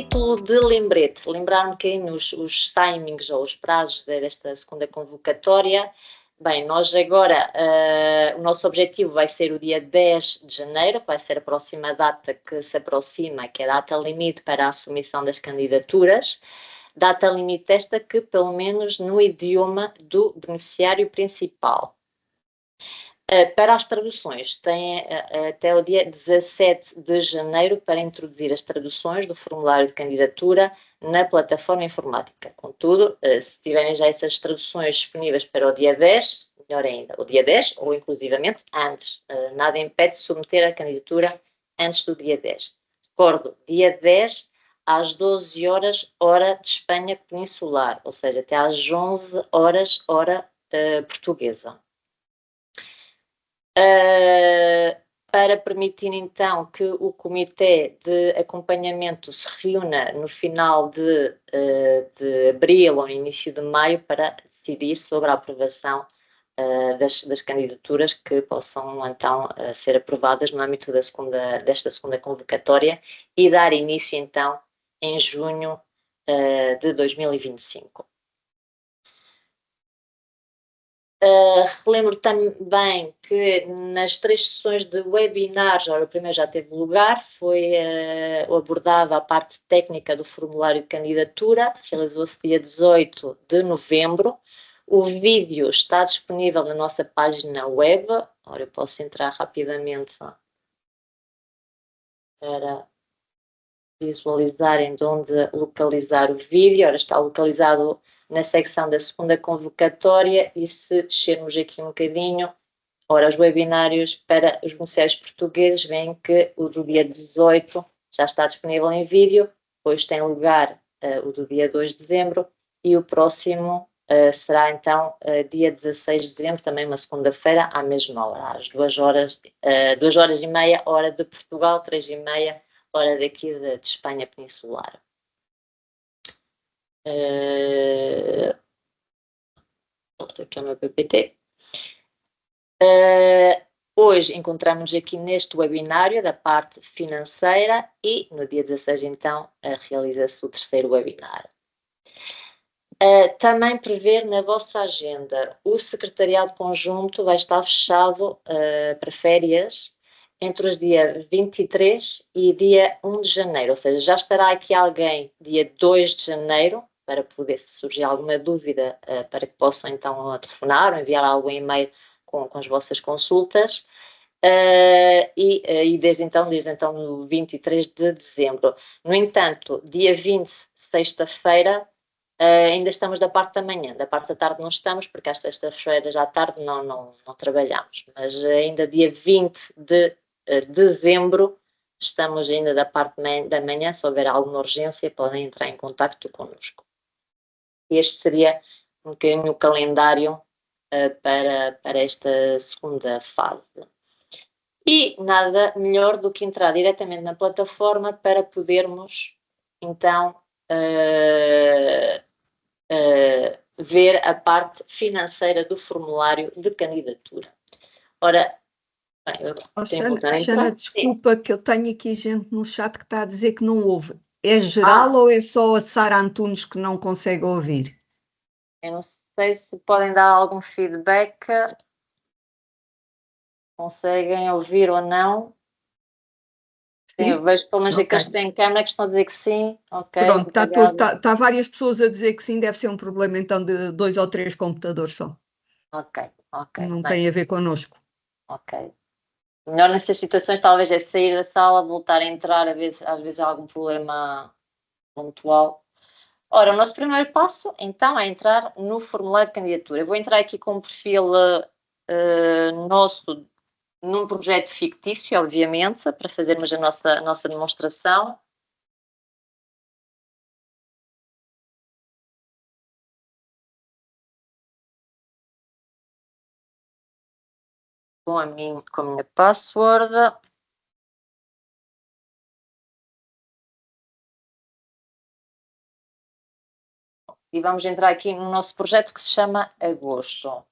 título de lembrete, lembrar um bocadinho os timings ou os prazos desta segunda convocatória. Bem, nós agora, o nosso objetivo vai ser o dia 10 de janeiro, que vai ser a próxima data que se aproxima, que é a data limite para a submissão das candidaturas. Data limite esta que, pelo menos no idioma do beneficiário principal. Para as traduções, tem até o dia 17 de janeiro para introduzir as traduções do formulário de candidatura na plataforma informática. Contudo, se tiverem já essas traduções disponíveis para o dia 10, melhor ainda, o dia 10 ou inclusivamente antes. Nada impede de submeter a candidatura antes do dia 10. Recordo, dia 10 às 12 horas, hora de Espanha peninsular, ou seja, até às 11 horas, hora portuguesa. Para permitir então que o comitê de acompanhamento se reúna no final de abril ou início de maio para decidir sobre a aprovação das candidaturas que possam então ser aprovadas no âmbito desta segunda convocatória e dar início então em junho de 2025. Relembro também que nas 3 sessões de webinars, o primeiro já teve lugar, foi abordada a parte técnica do formulário de candidatura, realizou-se dia 18 de novembro. O vídeo está disponível na nossa página web. Ora, eu posso entrar rapidamente para visualizarem de onde localizar o vídeo. Ora, está localizado na secção da segunda convocatória e se descermos aqui um bocadinho, ora, os webinários para os beneficiários portugueses, veem que o do dia 18 já está disponível em vídeo, depois tem lugar o do dia 2 de dezembro e o próximo será então dia 16 de dezembro, também uma segunda-feira, à mesma hora, às 2 horas e meia, hora de Portugal, 3h30, hora daqui de Espanha peninsular. Aqui é o meu PPT. Hoje encontramos aqui neste webinário da parte financeira e no dia 16 então realiza-se o terceiro webinar. Também prever na vossa agenda, o secretariado conjunto vai estar fechado para férias entre os dias 23 e dia 1 de janeiro, ou seja, já estará aqui alguém dia 2 de janeiro, para poder, se surgir alguma dúvida, para que possam então telefonar ou enviar algum e-mail com as vossas consultas. E desde então, no 23 de dezembro. No entanto, dia 20, sexta-feira, ainda estamos da parte da manhã, da parte da tarde não estamos, porque às sextas-feiras à tarde não trabalhamos, mas ainda dia 20 de dezembro estamos ainda da parte da manhã. Se houver alguma urgência, podem entrar em contacto connosco. Este seria um bocadinho o calendário para esta segunda fase. E nada melhor do que entrar diretamente na plataforma para podermos, então, ver a parte financeira do formulário de candidatura. Ora, Xana, desculpa que eu tenho aqui gente no chat que está a dizer que não ouve. É geral ou é só a Sara Antunes que não consegue ouvir? Eu não sei se podem dar algum feedback. Conseguem ouvir ou não? Sim, eu vejo pelo menos aqueles que têm câmera que estão a dizer que sim. Ok. Pronto, está várias pessoas a dizer que sim, deve ser um problema então de 2 ou 3 computadores só. Ok. Não tem a ver connosco. Ok. Melhor nessas situações talvez é sair da sala, voltar a entrar, às vezes há algum problema pontual. Ora, o nosso primeiro passo, então, é entrar no formulário de candidatura. Eu vou entrar aqui com um perfil nosso num projeto fictício, obviamente, para fazermos a nossa demonstração. Com a minha password. E vamos entrar aqui no nosso projeto que se chama Agosto.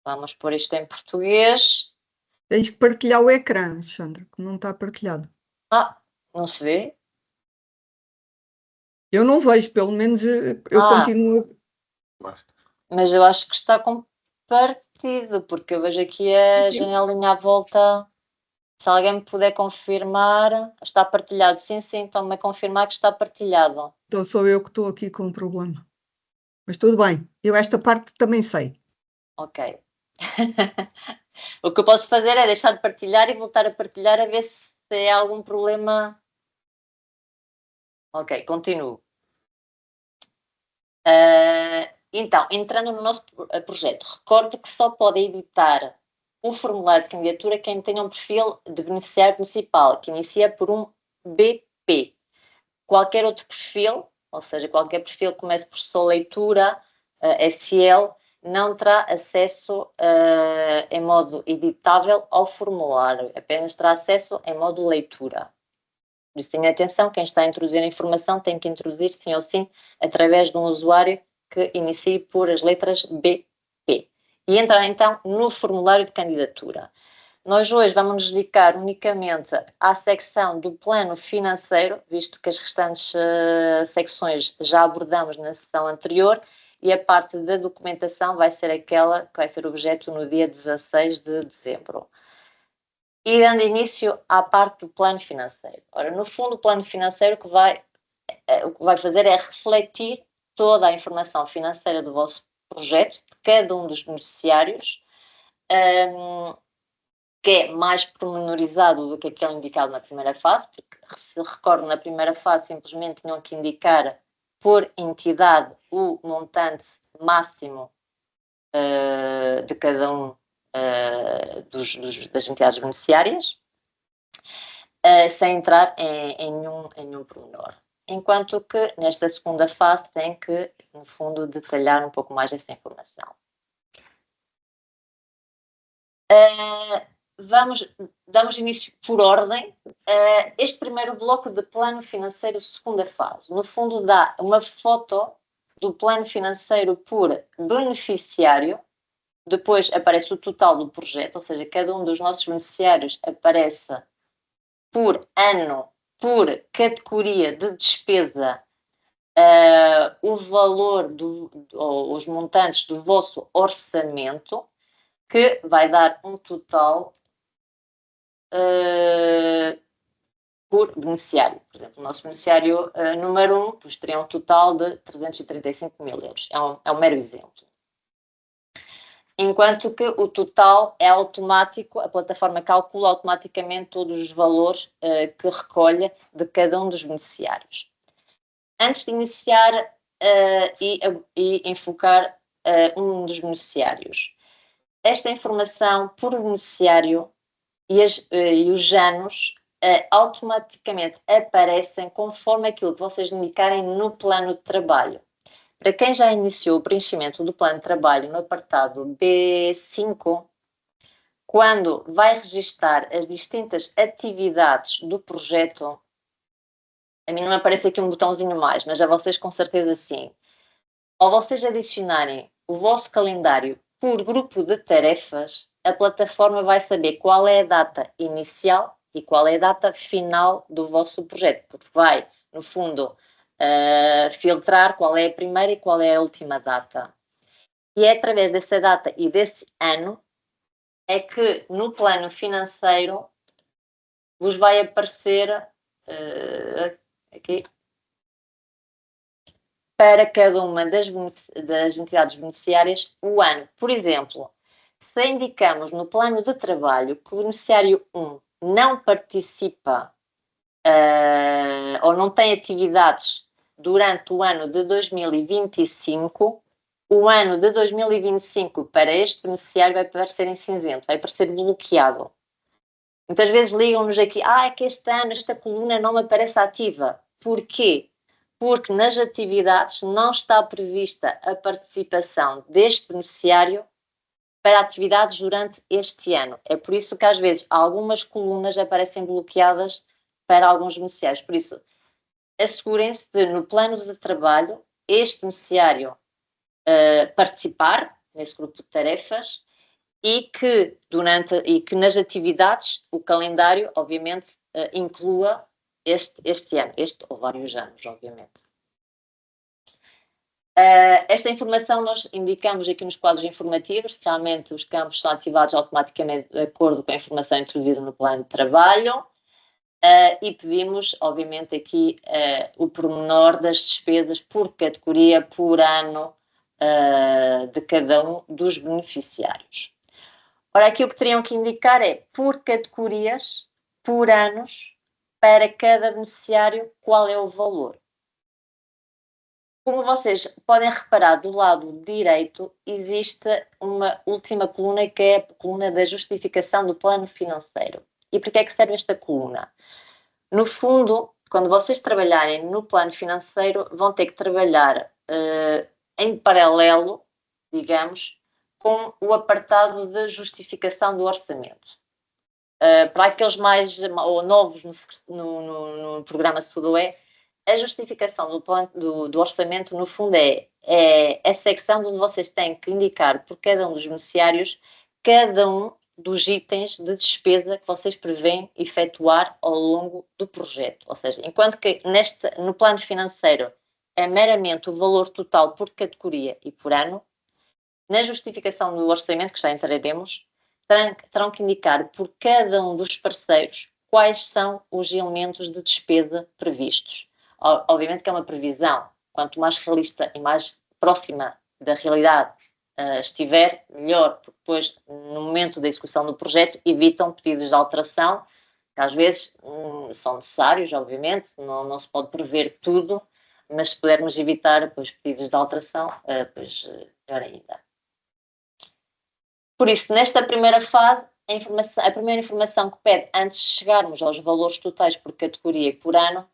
Vamos pôr isto em português. Tens que partilhar o ecrã, Alexandre, que não está partilhado. Não se vê? Eu não vejo, pelo menos eu continuo. Mas eu acho que está compartido, porque eu vejo aqui a janelinha à volta. Se alguém me puder confirmar, está partilhado. Sim, estão-me a confirmar que está partilhado. Então sou eu que estou aqui com um problema. Mas tudo bem, eu esta parte também sei. Ok. O que eu posso fazer é deixar de partilhar e voltar a partilhar a ver se é algum problema. Ok, continuo. Então, entrando no nosso projeto, recordo que só pode editar o formulário de candidatura quem tenha um perfil de beneficiário principal, que inicia por um BP. Qualquer outro perfil, ou seja, qualquer perfil que comece por só leitura, SL, não terá acesso em modo editável ao formulário, apenas terá acesso em modo leitura. Por isso, tenha atenção, quem está a introduzir a informação tem que introduzir sim ou sim através de um usuário que inicie por as letras BP. E entrar então no formulário de candidatura. Nós hoje vamos nos dedicar unicamente à secção do plano financeiro, visto que as restantes secções já abordamos na sessão anterior, e a parte da documentação vai ser aquela que vai ser objeto no dia 16 de dezembro. E dando início à parte do plano financeiro. Ora, no fundo, o plano financeiro o que vai fazer é refletir toda a informação financeira do vosso projeto, de cada um dos beneficiários, que é mais pormenorizado do que aquele indicado na primeira fase, porque se recordo, na primeira fase simplesmente tinham que indicar por entidade o montante máximo de cada um das entidades beneficiárias, sem entrar em nenhum pormenor. Enquanto que nesta segunda fase tem que, no fundo, detalhar um pouco mais essa informação. Damos início por ordem. Este primeiro bloco de plano financeiro, segunda fase, no fundo dá uma foto do plano financeiro por beneficiário, depois aparece o total do projeto, ou seja, cada um dos nossos beneficiários aparece por ano, por categoria de despesa, o valor ou os montantes do vosso orçamento, que vai dar um total por beneficiário. Por exemplo, o nosso beneficiário número 1 teria um total de 335 mil euros. É um mero exemplo. Enquanto que o total é automático, a plataforma calcula automaticamente todos os valores que recolhe de cada um dos beneficiários. Antes de iniciar e enfocar um dos beneficiários, esta informação por beneficiário e os anos automaticamente aparecem conforme aquilo que vocês indicarem no plano de trabalho. Para quem já iniciou o preenchimento do plano de trabalho no apartado B5, quando vai registar as distintas atividades do projeto, a mim não me aparece aqui um botãozinho mais, mas a vocês com certeza sim. Ao vocês adicionarem o vosso calendário por grupo de tarefas, a plataforma vai saber qual é a data inicial e qual é a data final do vosso projeto, porque vai, no fundo, filtrar qual é a primeira e qual é a última data. E é através dessa data e desse ano é que no plano financeiro vos vai aparecer aqui para cada uma das entidades beneficiárias o ano. Por exemplo, se indicamos no plano de trabalho que o beneficiário 1 não participa ou não tem atividades durante o ano de 2025, o ano de 2025 para este beneficiário vai aparecer em cinzento, vai aparecer bloqueado. Muitas vezes ligam-nos aqui, é que este ano esta coluna não me aparece ativa. Porquê? Porque nas atividades não está prevista a participação deste beneficiário para atividades durante este ano. É por isso que às vezes algumas colunas aparecem bloqueadas para alguns beneficiários. Por isso, assegurem-se de no plano de trabalho este beneficiário participar nesse grupo de tarefas e que nas atividades o calendário, obviamente, inclua este ano, ou vários anos, obviamente. Esta informação nós indicamos aqui nos quadros informativos, realmente os campos são ativados automaticamente de acordo com a informação introduzida no plano de trabalho, e pedimos, obviamente, aqui o pormenor das despesas por categoria, por ano, de cada um dos beneficiários. Ora, aqui o que teriam que indicar é, por categorias, por anos, para cada beneficiário, qual é o valor. Como vocês podem reparar, do lado direito existe uma última coluna que é a coluna da justificação do plano financeiro. E para que é que serve esta coluna? No fundo, quando vocês trabalharem no plano financeiro, vão ter que trabalhar em paralelo, digamos, com o apartado de justificação do orçamento. Para aqueles mais ou novos no programa Sudoé, a justificação do orçamento, no fundo, é a secção onde vocês têm que indicar por cada um dos beneficiários cada um dos itens de despesa que vocês prevêem efetuar ao longo do projeto. Ou seja, enquanto que no plano financeiro é meramente o valor total por categoria e por ano, na justificação do orçamento, que já entraremos, terão que indicar por cada um dos parceiros quais são os elementos de despesa previstos. Obviamente que é uma previsão. Quanto mais realista e mais próxima da realidade estiver, melhor, porque depois, no momento da execução do projeto, evitam pedidos de alteração, que às vezes são necessários, obviamente, não se pode prever tudo, mas se pudermos evitar depois, pedidos de alteração, pois melhor ainda. Por isso, nesta primeira fase, a primeira informação que pede, antes de chegarmos aos valores totais por categoria e por ano,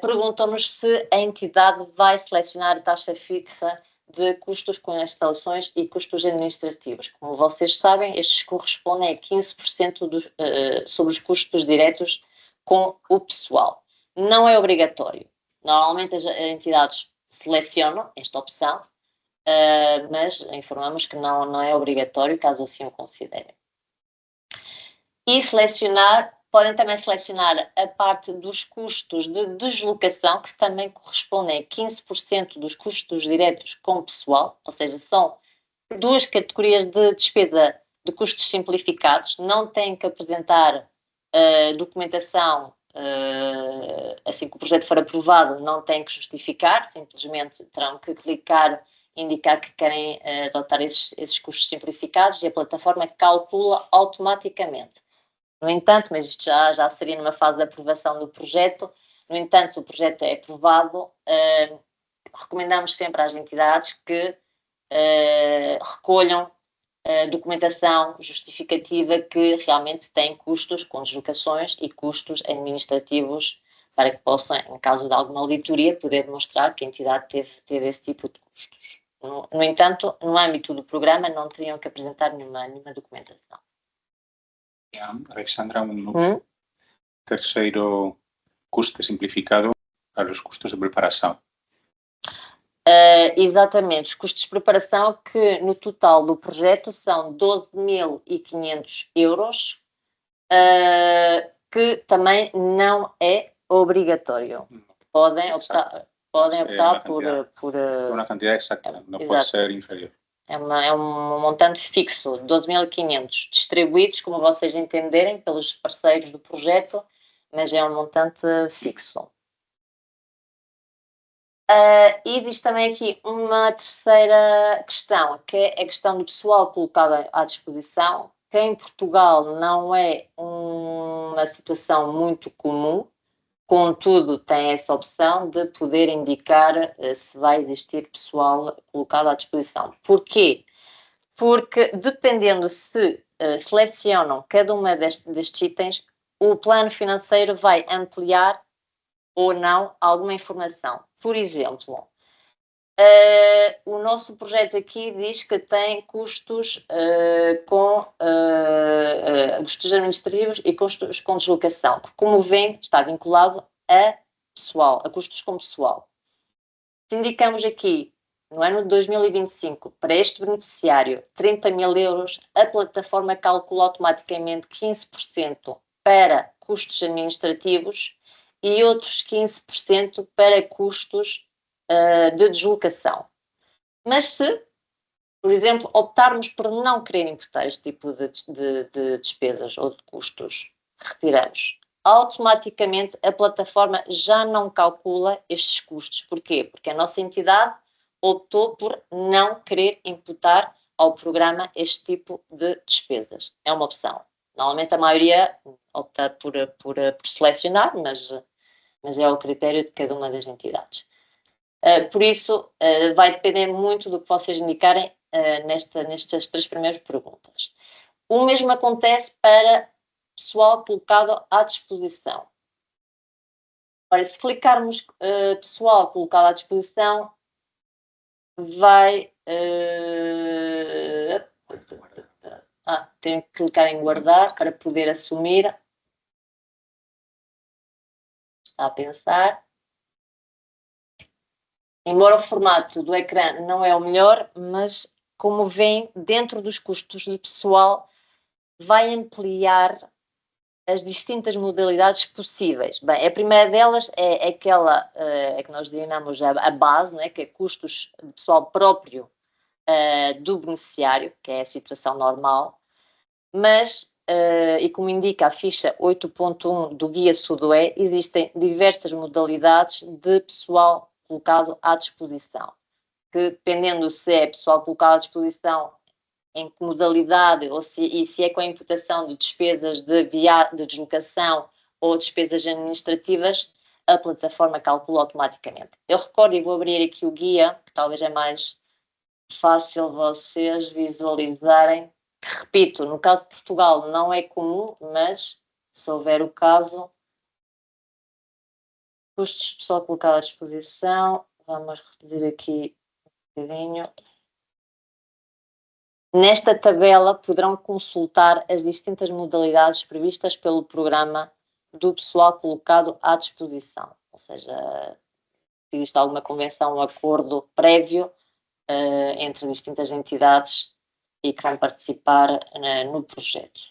perguntam-nos se a entidade vai selecionar a taxa fixa de custos com instalações e custos administrativos. Como vocês sabem, estes correspondem a 15% sobre os custos diretos com o pessoal. Não é obrigatório. Normalmente as entidades selecionam esta opção, mas informamos que não é obrigatório, caso assim o considerem. E podem também selecionar a parte dos custos de deslocação, que também correspondem a 15% dos custos diretos com pessoal, ou seja, são duas categorias de despesa de custos simplificados, não têm que apresentar documentação, assim que o projeto for aprovado, não têm que justificar, simplesmente terão que clicar, indicar que querem adotar esses custos simplificados e a plataforma calcula automaticamente. No entanto, mas isto já seria numa fase de aprovação do projeto, no entanto, o projeto é aprovado, recomendamos sempre às entidades que recolham documentação justificativa que realmente tem custos com deslocações e custos administrativos para que possam, em caso de alguma auditoria, poder demonstrar que a entidade teve esse tipo de custos. No entanto, no âmbito do programa, não teriam que apresentar nenhuma documentação. Alexandra, terceiro custo simplificado para os custos de preparação. Exatamente, os custos de preparação que no total do projeto são 12.500 euros, que também não é obrigatório. Podem optar por uma quantidade exata, não pode ser inferior. É um montante fixo, 12.500, distribuídos, como vocês entenderem, pelos parceiros do projeto, mas é um montante fixo. Existe também aqui uma terceira questão, que é a questão do pessoal colocado à disposição, que em Portugal não é uma situação muito comum, contudo tem essa opção de poder indicar se vai existir pessoal colocado à disposição. Porquê? Porque dependendo se selecionam cada uma destes itens, o plano financeiro vai ampliar ou não alguma informação. Por exemplo, o nosso projeto aqui diz que tem custos custos administrativos e custos com deslocação, que, como vem, está vinculado a pessoal, a custos com pessoal. Se indicamos aqui, no ano de 2025, para este beneficiário, 30.000 euros, a plataforma calcula automaticamente 15% para custos administrativos e outros 15% para custos de deslocação. Mas se, por exemplo, optarmos por não querer imputar este tipo de despesas ou de custos, retiramos. Automaticamente a plataforma já não calcula estes custos. Porquê? Porque a nossa entidade optou por não querer imputar ao programa este tipo de despesas. É uma opção. Normalmente a maioria opta por selecionar, mas é ao critério de cada uma das entidades. Por isso, vai depender muito do que vocês indicarem nestas 3 primeiras perguntas. O mesmo acontece para pessoal colocado à disposição. Ora, se clicarmos pessoal colocado à disposição, vai... tenho que clicar em guardar para poder assumir. Está a pensar. Embora o formato do ecrã não é o melhor, mas como veem, dentro dos custos de pessoal, vai ampliar as distintas modalidades possíveis. Bem, a primeira delas é aquela que nós denominamos a base, né, que é custos de pessoal próprio do beneficiário, que é a situação normal, mas, e como indica a ficha 8.1 do Guia SUDOE, existem diversas modalidades de pessoal colocado à disposição, que dependendo se é pessoal colocado à disposição em que modalidade ou se é com a imputação de despesas de deslocação ou despesas administrativas, a plataforma calcula automaticamente. Eu recordo e vou abrir aqui o guia, que talvez é mais fácil vocês visualizarem. Repito, no caso de Portugal não é comum, mas se houver o caso, custos de pessoal colocado à disposição, vamos reduzir aqui um bocadinho. Nesta tabela poderão consultar as distintas modalidades previstas pelo programa do pessoal colocado à disposição. Ou seja, se existe alguma convenção ou acordo prévio entre distintas entidades e que vão participar no projeto.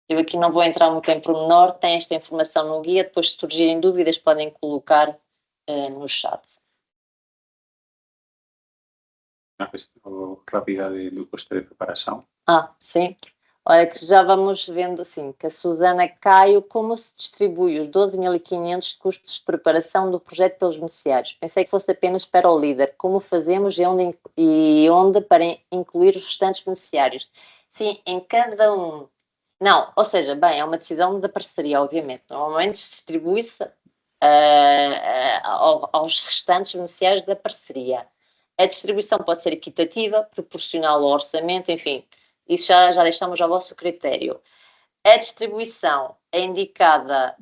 Eu aqui não vou entrar muito em pormenor, tem esta informação no guia, depois se surgirem dúvidas podem colocar no chat. Uma questão rápida do custo de preparação. Sim. Olha, que já vamos vendo assim, que a Susana Caio, como se distribui os 12.500 de custos de preparação do projeto pelos beneficiários? Pensei que fosse apenas para o líder. Como fazemos e onde para incluir os restantes beneficiários? Sim, em cada um. Não, ou seja, bem, é uma decisão da parceria, obviamente. Normalmente distribui-se aos restantes beneficiários da parceria. A distribuição pode ser equitativa, proporcional ao orçamento, enfim, isso já deixamos ao vosso critério. A distribuição é indicada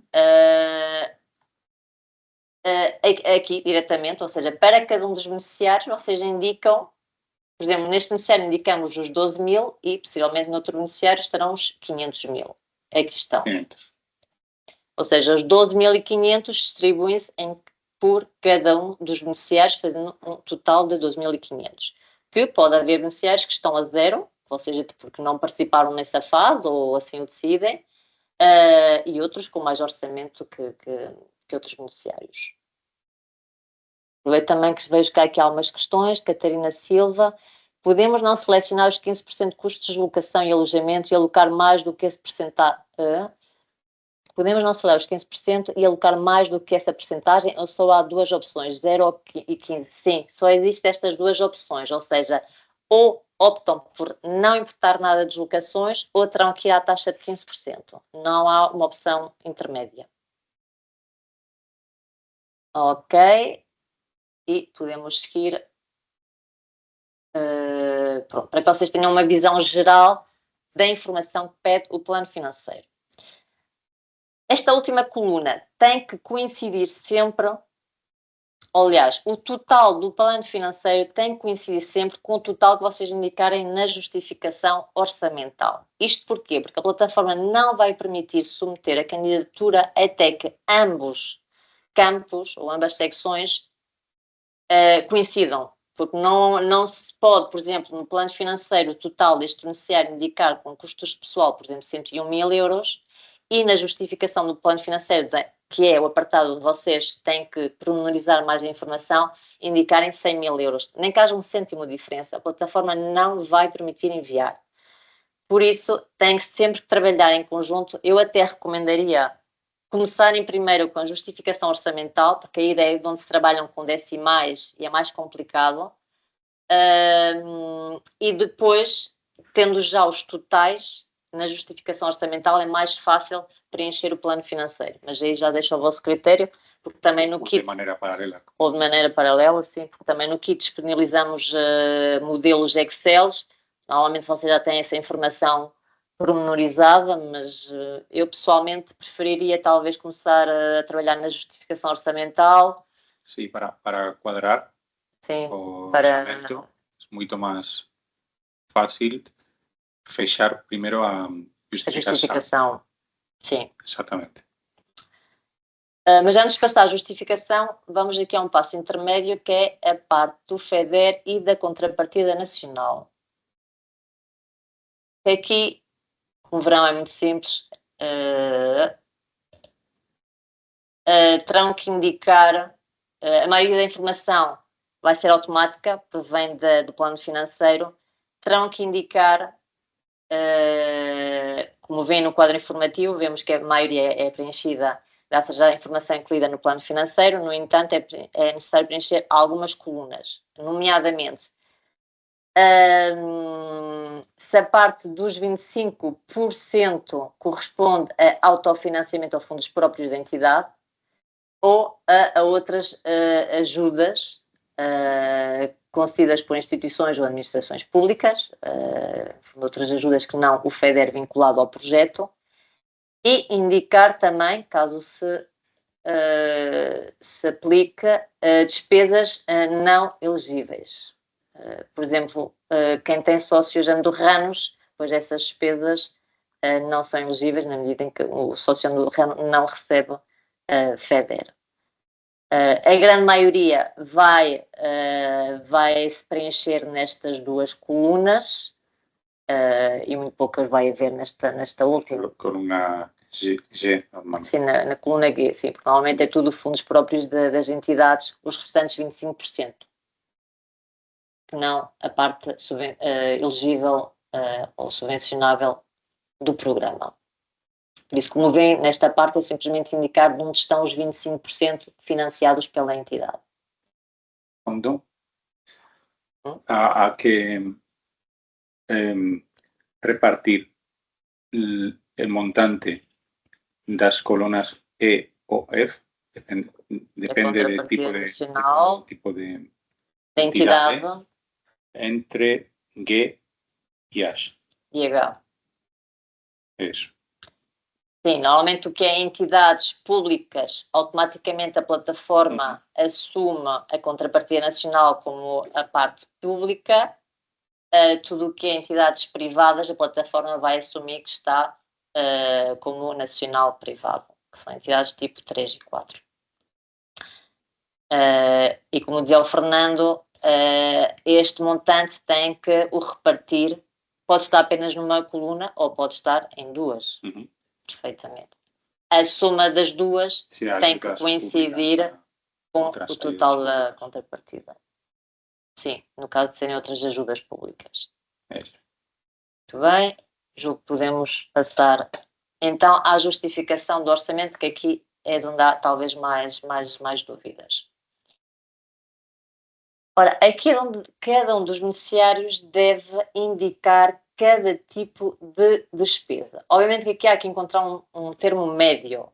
aqui diretamente, ou seja, para cada um dos beneficiários, vocês indicam, por exemplo, neste beneficiário indicamos os 12.000 e possivelmente noutro beneficiário estarão os 500.000. Aqui estão. 500. Ou seja, os 12.500 distribuem-se por cada um dos beneficiários, fazendo um total de 12.500. Que pode haver beneficiários que estão a zero, ou seja, porque não participaram nessa fase ou assim o decidem, e outros com mais orçamento que outros beneficiários. Eu também que vejo que há aqui algumas questões. Catarina Silva, podemos não selecionar os 15% de custos de deslocação e alojamento e alocar mais do que esse percentagem? Podemos não selecionar os 15% e alocar mais do que essa percentagem ou só há duas opções, 0 e 15? Sim, só existem estas duas opções, ou seja, ou optam por não imputar nada de deslocações ou terão que ir à taxa de 15%. Não há uma opção intermédia. Ok. E podemos seguir. Pronto, para que vocês tenham uma visão geral da informação que pede o plano financeiro. Esta última coluna tem que coincidir sempre, aliás, o total do plano financeiro tem que coincidir sempre com o total que vocês indicarem na justificação orçamental. Isto porquê? Porque a plataforma não vai permitir submeter a candidatura até que ambos campos ou ambas secções coincidam. Porque não se pode, por exemplo, no plano financeiro total deste beneficiário indicar com custos de pessoal, por exemplo, 101.000 euros, e na justificação do plano financeiro, que é o apartado onde vocês têm que pormenorizar mais a informação, indicarem 100 mil euros. Nem que haja um cêntimo de diferença, a plataforma não vai permitir enviar. Por isso, tem que sempre trabalhar em conjunto. Eu até recomendaria começarem primeiro com a justificação orçamental, porque a ideia é de onde se trabalham com decimais e é mais complicado. E depois, tendo já os totais, na justificação orçamental é mais fácil preencher o plano financeiro. Mas aí já deixo ao vosso critério, porque também no kit... De maneira paralela. Ou de maneira paralela, sim, porque também no kit disponibilizamos modelos Excel. Normalmente vocês já têm essa informação pormenorizada, mas eu pessoalmente preferiria talvez começar a trabalhar na justificação orçamental. Sim, para quadrar Sim, o para... orçamento é muito mais fácil fechar primeiro a justificação. Sim. Exatamente. Mas antes de passar à justificação, vamos aqui a um passo intermédio, que é a parte do FEDER e da contrapartida nacional. Aqui, como verão, é muito simples. Terão que indicar, a maioria da informação vai ser automática, provém do plano financeiro, terão que indicar, como vem no quadro informativo, vemos que a maioria é preenchida graças à informação incluída no plano financeiro. No entanto, é necessário preencher algumas colunas, nomeadamente se a parte dos 25% corresponde a autofinanciamento ou fundos próprios da entidade ou a outras ajudas concedidas por instituições ou administrações públicas, outras ajudas que não o FEDER vinculado ao projeto, e indicar também, caso se aplica, despesas não elegíveis. Por exemplo, quem tem sócios andorranos, pois essas despesas não são elegíveis na medida em que o sócio andorrano não recebe FEDER. A grande maioria vai se preencher nestas duas colunas e muito poucas vai haver nesta última. Coluna G, normalmente. Sim, na coluna G, sim, porque normalmente é tudo fundos próprios das entidades, os restantes 25%. Não a parte elegível ou subvencionável do programa. Por isso, como vem nesta parte, é simplesmente indicar de onde estão os 25% financiados pela entidade. Então, há que repartir o montante das colunas E ou F, depende do tipo de entidade, entre G e H. E H. Isso. Sim, normalmente o que é entidades públicas, automaticamente a plataforma assume a contrapartida nacional como a parte pública. Tudo o que é entidades privadas, a plataforma vai assumir que está como nacional privado, que são entidades tipo 3 e 4. E como dizia o Fernando, este montante tem que o repartir, pode estar apenas numa coluna ou pode estar em duas. Perfeitamente. A soma das duas tem que coincidir com o total da contrapartida. Sim, no caso de serem outras ajudas públicas. Muito bem, julgo que podemos passar então à justificação do orçamento, que aqui é de onde há talvez mais dúvidas. Ora, aqui é onde cada um dos beneficiários deve indicar cada tipo de despesa. Obviamente que aqui há que encontrar um termo médio.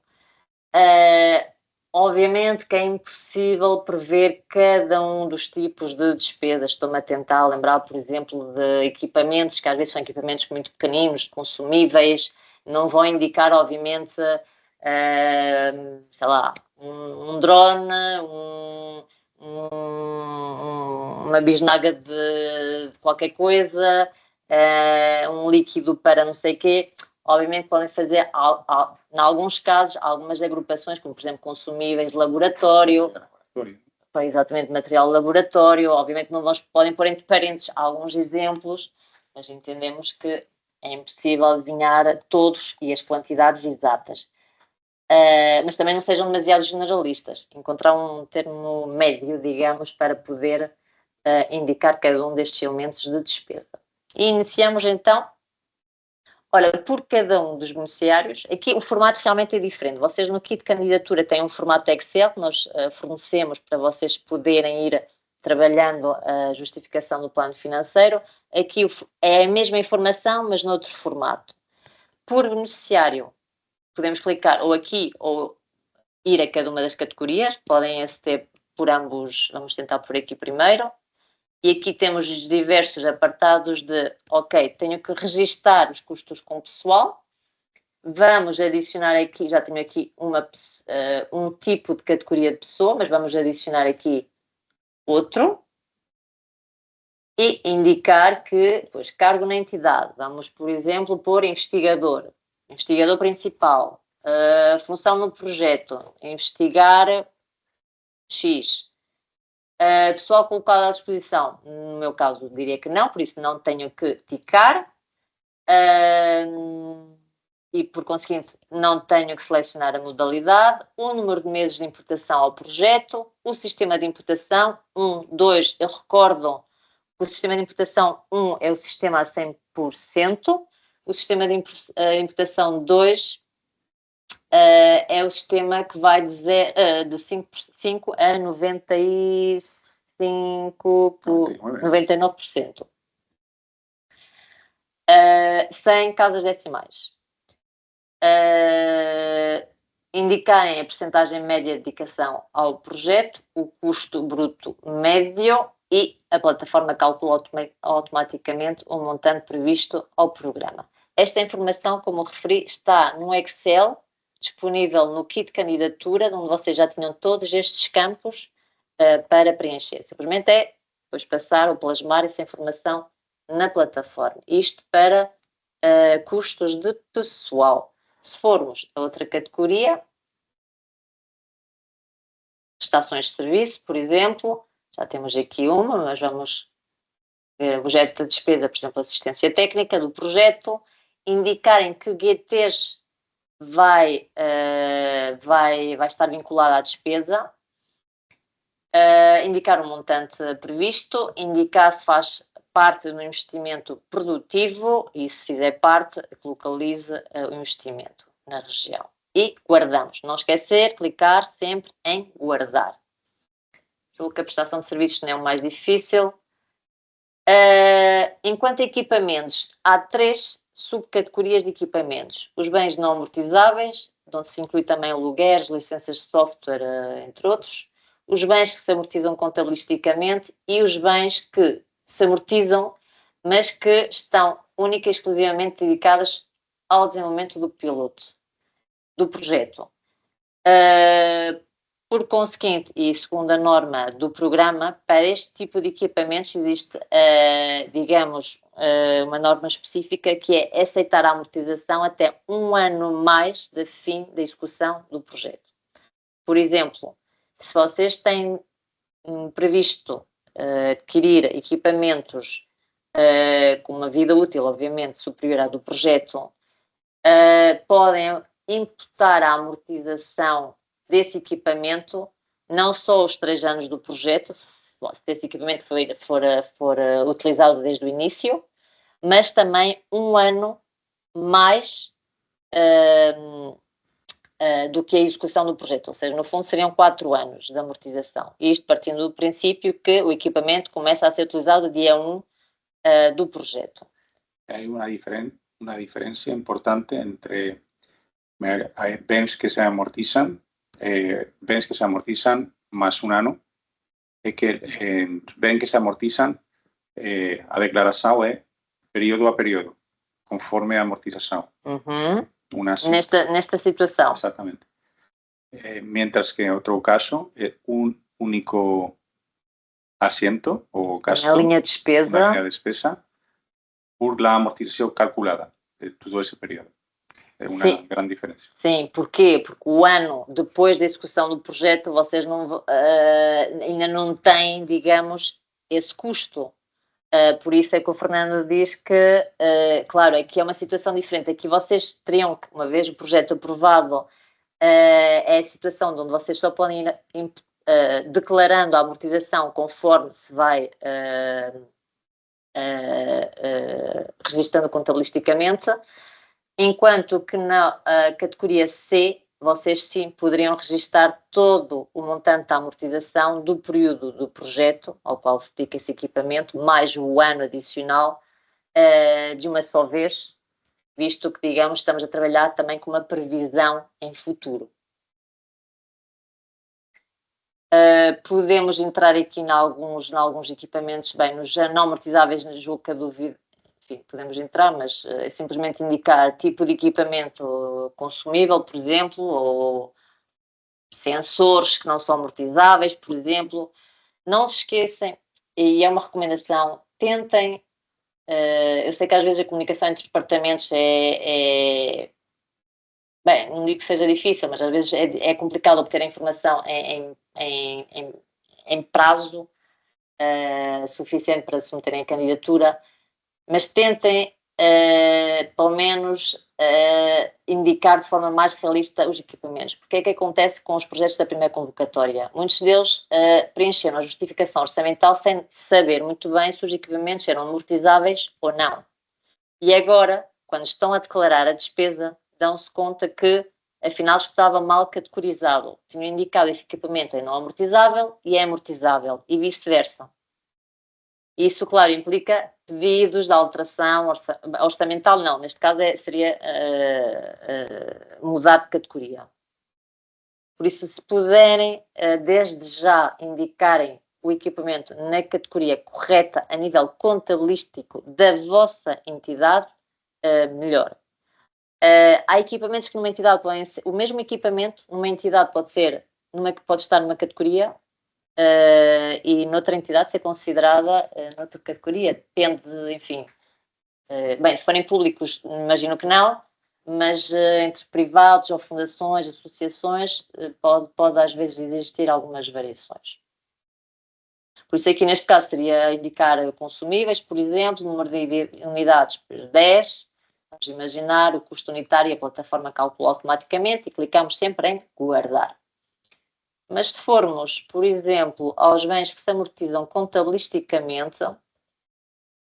Obviamente que é impossível prever cada um dos tipos de despesas. Estou-me a tentar lembrar, por exemplo, de equipamentos, que às vezes são equipamentos muito pequeninos, de consumíveis, não vão indicar, obviamente, sei lá, um drone, uma bisnaga de qualquer coisa, um líquido para não sei o quê. Obviamente podem fazer, em alguns casos, algumas agrupações, como por exemplo consumíveis de laboratório, exatamente material de laboratório. Obviamente não podem pôr entre parênteses alguns exemplos, mas entendemos que É impossível adivinhar todos e as quantidades exatas. Mas também não sejam demasiado generalistas. Encontrar um termo médio, digamos, para poder indicar cada um destes elementos de despesa. E iniciamos então. Olha, por cada um dos beneficiários, aqui o formato realmente é diferente. Vocês no kit de candidatura têm um formato Excel que nós fornecemos para vocês poderem ir trabalhando a justificação do plano financeiro. Aqui é a mesma informação, mas noutro formato. Por beneficiário, podemos clicar ou aqui ou ir a cada uma das categorias. Podem aceder por ambos, vamos tentar por aqui primeiro. E aqui temos os diversos apartados de, ok, tenho que registar os custos com o pessoal. Vamos adicionar aqui, já tenho aqui um tipo de categoria de pessoa, mas vamos adicionar aqui outro. E indicar que, pois, cargo na entidade. Vamos, por exemplo, pôr investigador principal, função no projeto, investigar X. Pessoal colocado à disposição, no meu caso diria que não, por isso não tenho que ticar e por conseguinte não tenho que selecionar a modalidade, o número de meses de imputação ao projeto, o sistema de imputação, 2, eu recordo que o sistema de imputação 1 é o sistema a 100%, o sistema de imputação 2 é o sistema que vai de 5 a 99%. Sem casas decimais. Indicarem a percentagem média de dedicação ao projeto, o custo bruto médio e a plataforma calcula automaticamente o montante previsto ao programa. Esta informação, como referi, está no Excel, disponível no kit de candidatura, onde vocês já tinham todos estes campos para preencher. Simplesmente é depois passar ou plasmar essa informação na plataforma. Isto para custos de pessoal. Se formos a outra categoria, prestações de serviço, por exemplo, já temos aqui uma, mas vamos ver o objeto da despesa, por exemplo, assistência técnica do projeto, indicarem que GTs vai estar vinculado à despesa, indicar o montante previsto, indicar se faz parte do investimento produtivo e, se fizer parte, que localize o investimento na região. E guardamos. Não esquecer, clicar sempre em guardar. Julgo que a prestação de serviços não é o mais difícil. Enquanto a equipamentos, há 3 subcategorias de equipamentos. Os bens não amortizáveis, onde se inclui também alugueres, licenças de software, entre outros. Os bens que se amortizam contabilisticamente e os bens que se amortizam, mas que estão única e exclusivamente dedicadas ao desenvolvimento do piloto, do projeto. Por conseguinte, e segundo a norma do programa, para este tipo de equipamentos existe, digamos, uma norma específica que é aceitar a amortização até 1 ano mais de fim da execução do projeto. Por exemplo, se vocês têm previsto adquirir equipamentos com uma vida útil, obviamente, superior à do projeto, podem imputar a amortização desse equipamento, não só os 3 anos do projeto, se esse equipamento for utilizado desde o início, mas também 1 ano mais do que a execução do projeto, ou seja, no fundo seriam 4 anos de amortização. Isto partindo do princípio que o equipamento começa a ser utilizado dia 1 do projeto. Há uma diferença importante entre bens que se amortizan más 1 ano, é que bens que se amortizan, a declaração é período a período, conforme a amortização. Nesta situação. Exatamente. Mientras que en otro caso, un único asiento o gasto, na linha de despesa, por la amortización calculada de todo esse período. É uma grande diferença. Sim, porquê? Porque o ano depois da execução do projeto, vocês ainda não têm, digamos, esse custo. Por isso é que o Fernando diz que, claro, aqui é uma situação diferente. Aqui vocês teriam que, uma vez o projeto aprovado, é a situação onde vocês só podem ir declarando a amortização conforme se vai registando contabilisticamente, enquanto que na categoria C, vocês sim poderiam registar todo o montante da amortização do período do projeto ao qual se dedica esse equipamento, mais o ano adicional de uma só vez, visto que, digamos, estamos a trabalhar também com uma previsão em futuro. Podemos entrar aqui em alguns equipamentos, bem, nos já não amortizáveis, na julgo que a dúvida, enfim, podemos entrar, mas é simplesmente indicar tipo de equipamento consumível, por exemplo, ou sensores que não são amortizáveis, por exemplo. Não se esqueçam, e é uma recomendação, tentem, eu sei que às vezes a comunicação entre departamentos bem, não digo que seja difícil, mas às vezes é complicado obter a informação em prazo suficiente para se meterem a candidatura, mas tentem, pelo menos, indicar de forma mais realista os equipamentos. Porque é que acontece com os projetos da primeira convocatória? Muitos deles preencheram a justificação orçamental sem saber muito bem se os equipamentos eram amortizáveis ou não. E agora, quando estão a declarar a despesa, dão-se conta que, afinal, estava mal categorizado. Tinham indicado esse equipamento é não amortizável e é amortizável, e vice-versa. Isso, claro, implica pedidos de alteração orçamental, não. Neste caso, seria mudar de categoria. Por isso, se puderem, desde já, indicarem o equipamento na categoria correta a nível contabilístico da vossa entidade, melhor. Há equipamentos que numa entidade podem ser, o mesmo equipamento numa entidade pode estar numa categoria e noutra entidade ser considerada noutra categoria. Depende, enfim. Bem, se forem públicos, imagino que não, mas entre privados ou fundações, associações, pode às vezes existir algumas variações. Por isso aqui neste caso seria indicar consumíveis, por exemplo, número de unidades 10, vamos imaginar o custo unitário e a plataforma calcula automaticamente e clicamos sempre em guardar. Mas se formos, por exemplo, aos bens que se amortizam contabilisticamente, o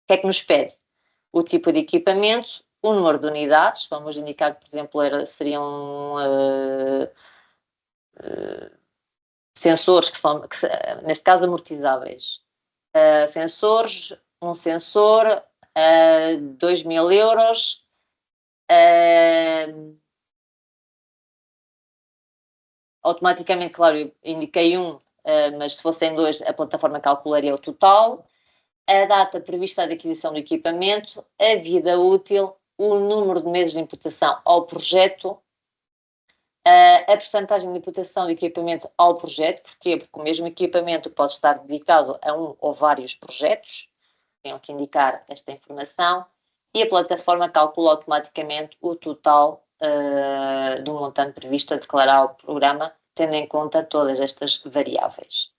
que é que nos pede? O tipo de equipamento, o número de unidades, vamos indicar que, por exemplo, seriam sensores que são, neste caso, amortizáveis. Sensores, um sensor, 2.000 euros. Automaticamente, claro, eu indiquei mas se fossem 2, a plataforma calcularia o total. A data prevista de aquisição do equipamento, a vida útil, o número de meses de imputação ao projeto, a percentagem de imputação do equipamento ao projeto. Porquê? Porque o mesmo equipamento pode estar dedicado a um ou vários projetos, tenho que indicar esta informação, e a plataforma calcula automaticamente o total do montante previsto a declarar ao programa, tendo em conta todas estas variáveis.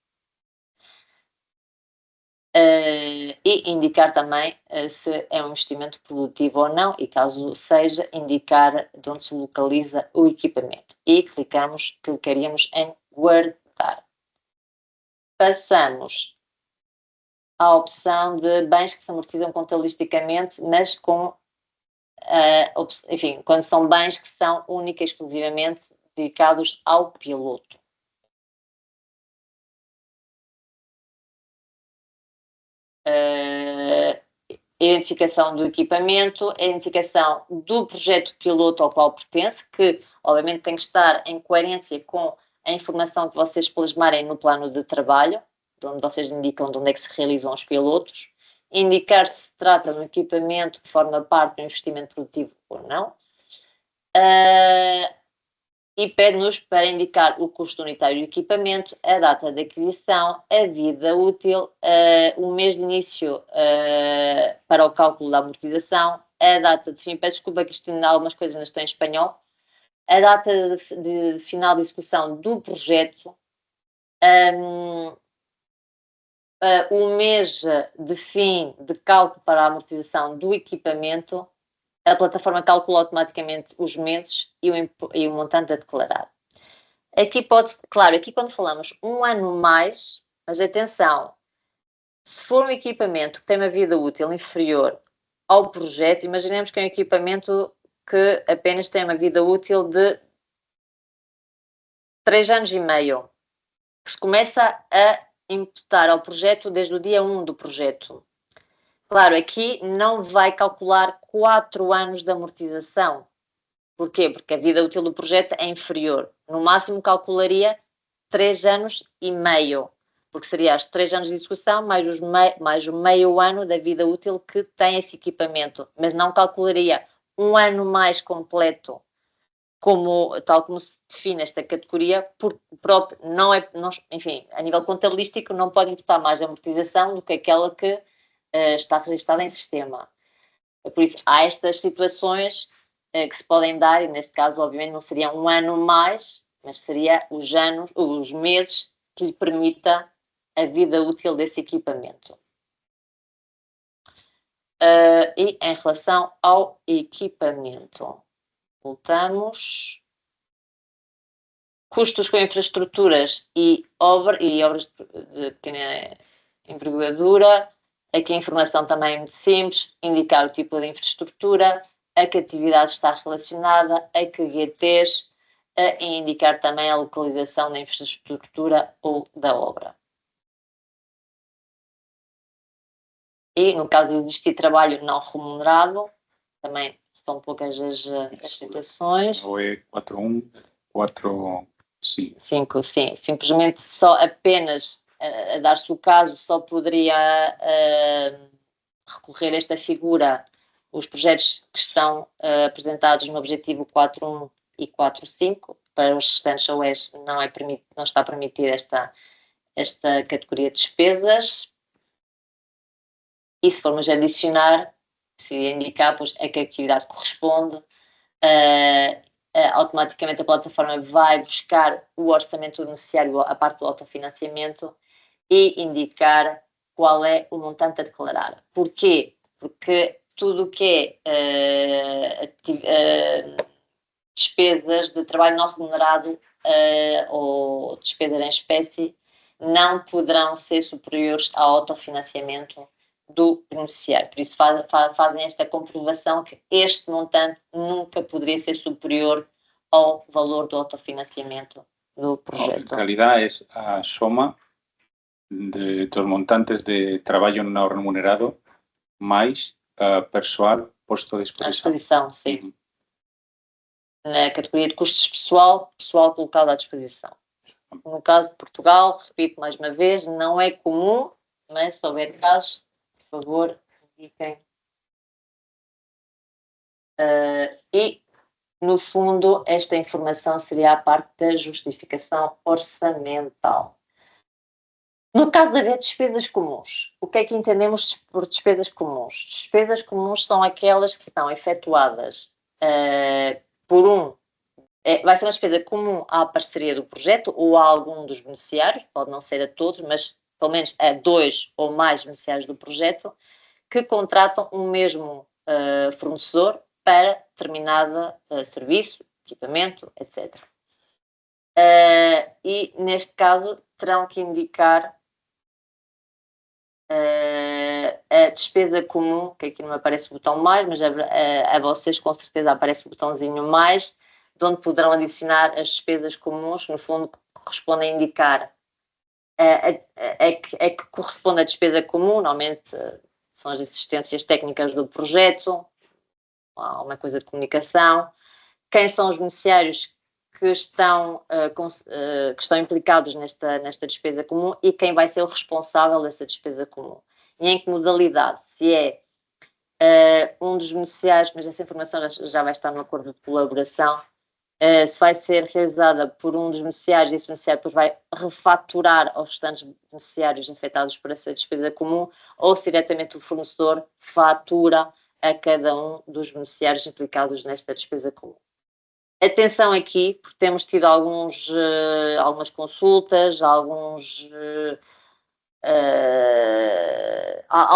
E indicar também se é um investimento produtivo ou não, e caso seja, indicar de onde se localiza o equipamento. E clicaríamos em guardar. Passamos à opção de bens que se amortizam contabilisticamente, mas com, enfim, quando são bens que são única e exclusivamente dedicados ao piloto. Identificação do equipamento, a identificação do projeto piloto ao qual pertence, que obviamente tem que estar em coerência com a informação que vocês plasmarem no plano de trabalho, onde vocês indicam de onde é que se realizam os pilotos, indicar se trata de um equipamento que forma parte do investimento produtivo ou não, e pede-nos para indicar o custo unitário do equipamento, a data de aquisição, a vida útil, o mês de início para o cálculo da amortização, a data de fim, peço desculpa que isto ainda algumas coisas ainda estão em espanhol, a data de final de execução do projeto, o mês de fim de cálculo para a amortização do equipamento, a plataforma calcula automaticamente os meses e o montante a declarar. Aqui claro, aqui quando falamos um ano mais, mas atenção, se for um equipamento que tem uma vida útil inferior ao projeto, imaginemos que é um equipamento que apenas tem uma vida útil de 3 anos e meio, que se começa a imputar ao projeto desde o dia 1 do projeto. Claro, aqui não vai calcular 4 anos de amortização. Porquê? Porque a vida útil do projeto é inferior. No máximo calcularia 3 anos e meio, porque seria os 3 anos de execução mais o meio ano da vida útil que tem esse equipamento, mas não calcularia um ano mais completo, tal como se define esta categoria, porque próprio, enfim, a nível contabilístico não pode imputar mais amortização do que aquela que está registada em sistema. Por isso, há estas situações que se podem dar, e neste caso, obviamente, não seria um ano mais, mas seria os meses que lhe permita a vida útil desse equipamento. E em relação ao equipamento, voltamos. Custos com infraestruturas e obras de pequena envergadura. Aqui a informação também é muito simples, indicar o tipo de infraestrutura, a que atividade está relacionada, a que GTs, e indicar também a localização da infraestrutura ou da obra. E, no caso de existir trabalho não remunerado, também são poucas as situações. Ou é 4.1, 4.5. 5, sim. Simplesmente só apenas a dar-se o caso, só poderia recorrer a esta figura os projetos que estão apresentados no objetivo 4.1 e 4.5. Para os restantes OEs não está permitida esta categoria de despesas. E se formos adicionar, se indicar pois, a que a atividade corresponde, automaticamente a plataforma vai buscar o orçamento do beneficiário, a parte do autofinanciamento, e indicar qual é o montante a declarar. Porquê? Porque tudo o que é despesas de trabalho não remunerado ou despesas em espécie não poderão ser superiores ao autofinanciamento do beneficiário. Por isso fazem esta comprovação que este montante nunca poderia ser superior ao valor do autofinanciamento do projeto. En realidad es a soma de dos montantes de trabalho não remunerado mais pessoal posto à À disposição. disposição, sim. Na categoria de custos pessoal colocado à disposição. No caso de Portugal, repito mais uma vez, não é comum, mas se houver casos, por favor, indiquem. E, no fundo, esta informação seria a parte da justificação orçamental. No caso de haver despesas comuns, o que é que entendemos por despesas comuns? Despesas comuns são aquelas que são efetuadas vai ser uma despesa comum à parceria do projeto ou a algum dos beneficiários, pode não ser a todos, mas pelo menos a 2 ou mais beneficiários do projeto, que contratam um mesmo fornecedor para determinado serviço, equipamento, etc. E, neste caso, terão que indicar a despesa comum, que aqui não aparece o botão mais, mas a vocês com certeza aparece o botãozinho mais, de onde poderão adicionar as despesas comuns, no fundo, que correspondem a indicar que corresponde à despesa comum, normalmente são as assistências técnicas do projeto, alguma coisa de comunicação, quem são os beneficiários que estão implicados nesta despesa comum e quem vai ser o responsável dessa despesa comum. E em que modalidade? Se é um dos beneficiários, mas essa informação já vai estar no acordo de colaboração, se vai ser realizada por um dos beneficiários e esse beneficiário depois vai refaturar aos restantes beneficiários afetados por essa despesa comum, ou se diretamente o fornecedor fatura a cada um dos beneficiários implicados nesta despesa comum. Atenção aqui, porque temos tido algumas consultas, alguns há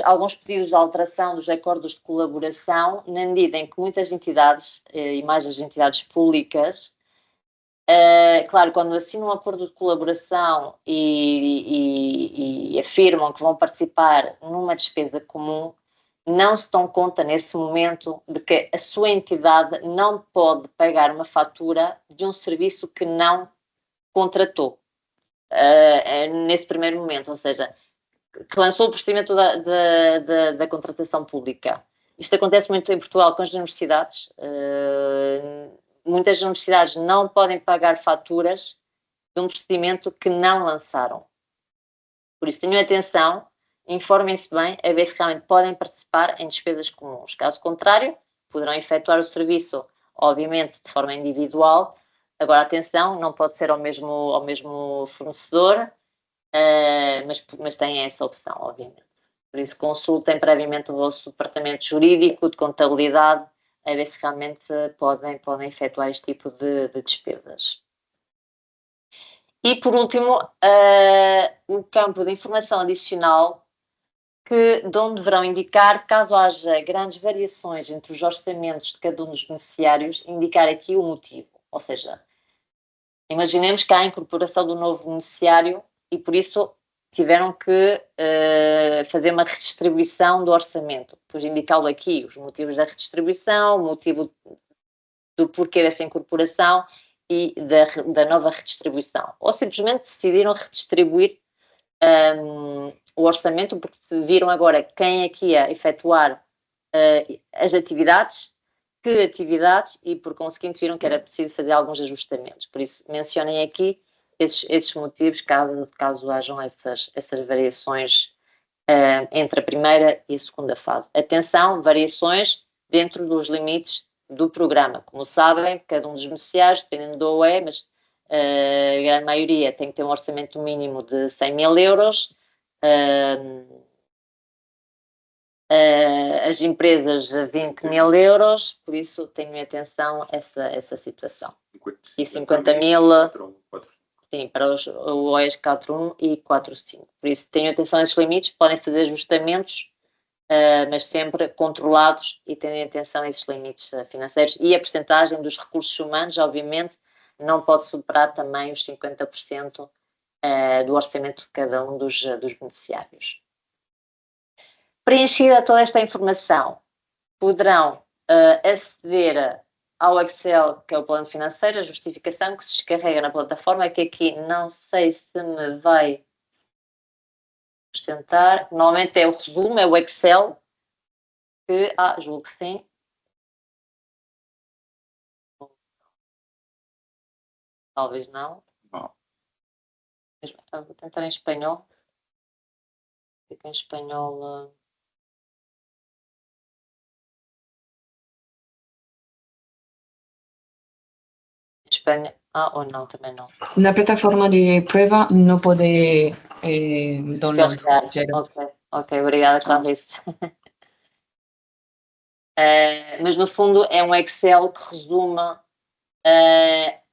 alguns pedidos de alteração dos acordos de colaboração, na medida em que muitas entidades, e mais as entidades públicas, claro, quando assinam um acordo de colaboração e afirmam que vão participar numa despesa comum, não se dão conta nesse momento de que a sua entidade não pode pagar uma fatura de um serviço que não contratou nesse primeiro momento, ou seja, que lançou o procedimento da contratação pública. Isto acontece muito em Portugal com as universidades. Muitas universidades não podem pagar faturas de um procedimento que não lançaram. Por isso, tenham atenção, informem-se bem, a ver se realmente podem participar em despesas comuns. Caso contrário, poderão efetuar o serviço, obviamente, de forma individual. Agora, atenção, não pode ser ao mesmo fornecedor, mas têm essa opção, obviamente. Por isso, consultem previamente o vosso departamento jurídico, de contabilidade, a ver se realmente podem efetuar este tipo de despesas. E, por último, o campo de informação adicional, de onde deverão indicar, caso haja grandes variações entre os orçamentos de cada um dos beneficiários, indicar aqui o motivo. Ou seja, imaginemos que há a incorporação do novo beneficiário e, por isso, tiveram que fazer uma redistribuição do orçamento. Depois indicá-lo aqui, os motivos da redistribuição, o motivo do porquê dessa incorporação e da nova redistribuição. Ou simplesmente decidiram redistribuir o orçamento porque viram agora quem é que ia efetuar as atividades, que atividades, e por conseguinte viram que era preciso fazer alguns ajustamentos. Por isso, mencionem aqui esses motivos, caso hajam essas variações entre a primeira e a segunda fase. Atenção, variações dentro dos limites do programa. Como sabem, cada um dos beneficiários, dependendo do OE, mas a grande maioria tem que ter um orçamento mínimo de 100.000 euros. As empresas 20.000 euros, por isso tenham atenção a essa situação. E 50.000, sim, para os OEs 4.1 e 4.5. Por isso tenham atenção a esses limites, podem fazer ajustamentos, mas sempre controlados e tendo atenção a esses limites financeiros. E a percentagem dos recursos humanos, obviamente, não pode superar também os 50% do orçamento de cada um dos beneficiários. Preenchida toda esta informação, poderão aceder ao Excel, que é o plano financeiro, a justificação que se descarrega na plataforma, que aqui não sei se me vai sustentar. Normalmente é o resumo, é o Excel, que, julgo que sim. Talvez não. Vou tentar em espanhol. Fica em espanhol. Espanha. Ou não, também não. Na plataforma de prueba não pode download. Ok, obrigada, Clarice. Mas no fundo é um Excel que resume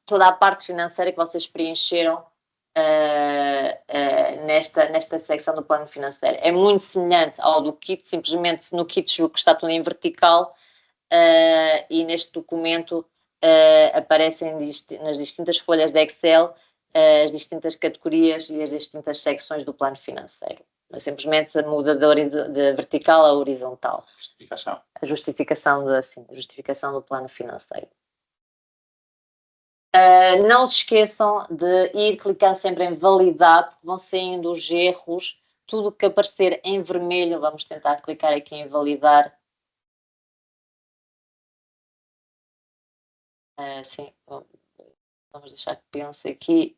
toda a parte financeira que vocês preencheram nesta secção do plano financeiro. É muito semelhante ao do kit, simplesmente no kit julgo que está tudo em vertical e neste documento aparecem nas distintas folhas de Excel as distintas categorias e as distintas secções do plano financeiro. Simplesmente muda de vertical a horizontal. A justificação do plano financeiro. Não se esqueçam de ir clicando sempre em validar, porque vão saindo os erros. Tudo que aparecer em vermelho, vamos tentar clicar aqui em validar. Sim, vamos deixar que pense aqui.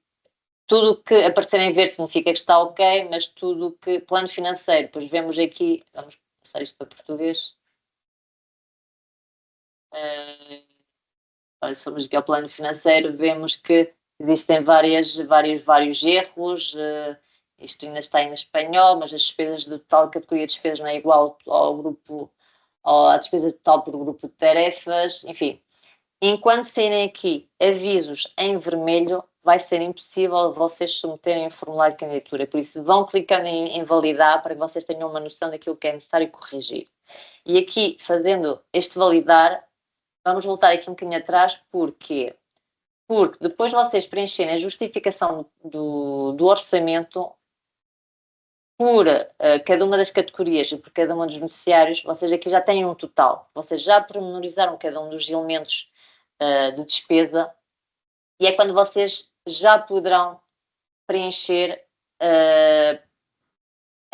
Tudo que aparecer em verde significa que está ok, mas tudo que... Plano financeiro, depois vemos aqui... Vamos passar isto para português. Olha, se formos aqui ao plano financeiro, vemos que existem vários erros. Isto ainda está em espanhol, mas as despesas de tal categoria de despesas não é igual à despesa total por grupo de tarefas. Enfim, enquanto saírem aqui avisos em vermelho, vai ser impossível vocês submeterem um formulário de candidatura. Por isso, vão clicando em validar para que vocês tenham uma noção daquilo que é necessário corrigir. E aqui, fazendo este validar, vamos voltar aqui um bocadinho atrás. Porquê? Porque depois de vocês preencherem a justificação do orçamento, por cada uma das categorias e por cada um dos beneficiários, vocês aqui já têm um total. Vocês já pormenorizaram cada um dos elementos de despesa e é quando vocês já poderão preencher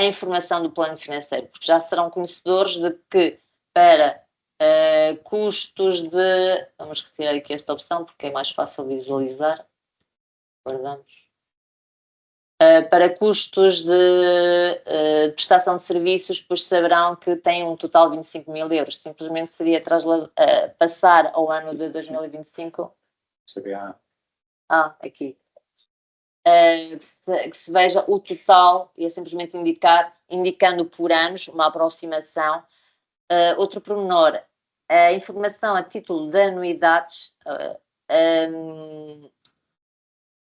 a informação do plano financeiro, porque já serão conhecedores de que para custos de... Vamos retirar aqui esta opção porque é mais fácil visualizar. Guardamos. Para custos de prestação de serviços, pois saberão que têm um total de 25 mil euros. Simplesmente seria passar ao ano de 2025. Seria... Aqui. Que se veja o total e é simplesmente indicando por anos, uma aproximação. Outro pormenor, a informação a título de anuidades,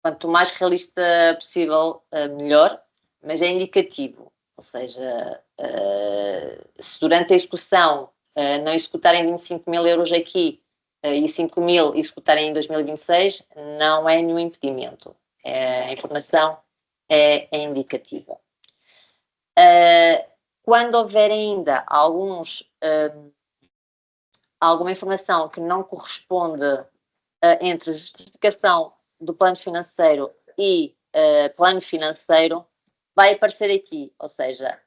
quanto mais realista possível, melhor, mas é indicativo. Ou seja, se durante a execução não executarem 25 mil euros aqui e 5 mil executarem em 2026, não é nenhum impedimento. A informação é indicativa. Quando houver ainda alguma informação que não corresponde entre a justificação do plano financeiro e plano financeiro, vai aparecer aqui, ou seja,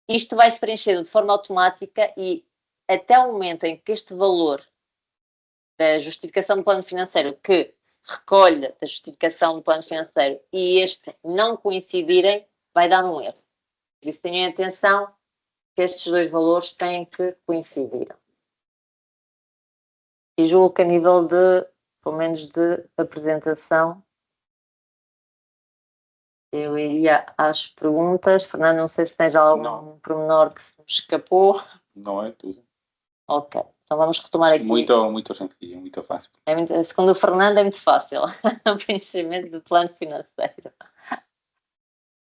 isto vai se preencher de forma automática e até o momento em que este valor da justificação do plano financeiro que recolhe da justificação do plano financeiro e este não coincidirem, vai dar um erro. Por isso tenham atenção que estes dois valores têm que coincidir. E julgo que a nível de, pelo menos de apresentação, eu iria às perguntas. Fernando, não sei se tens algum pormenor que se me escapou. Não é tudo. Ok, então vamos retomar aqui. Muito sencillo, muito fácil. Segundo o Fernando, é muito fácil. O preenchimento do plano financeiro.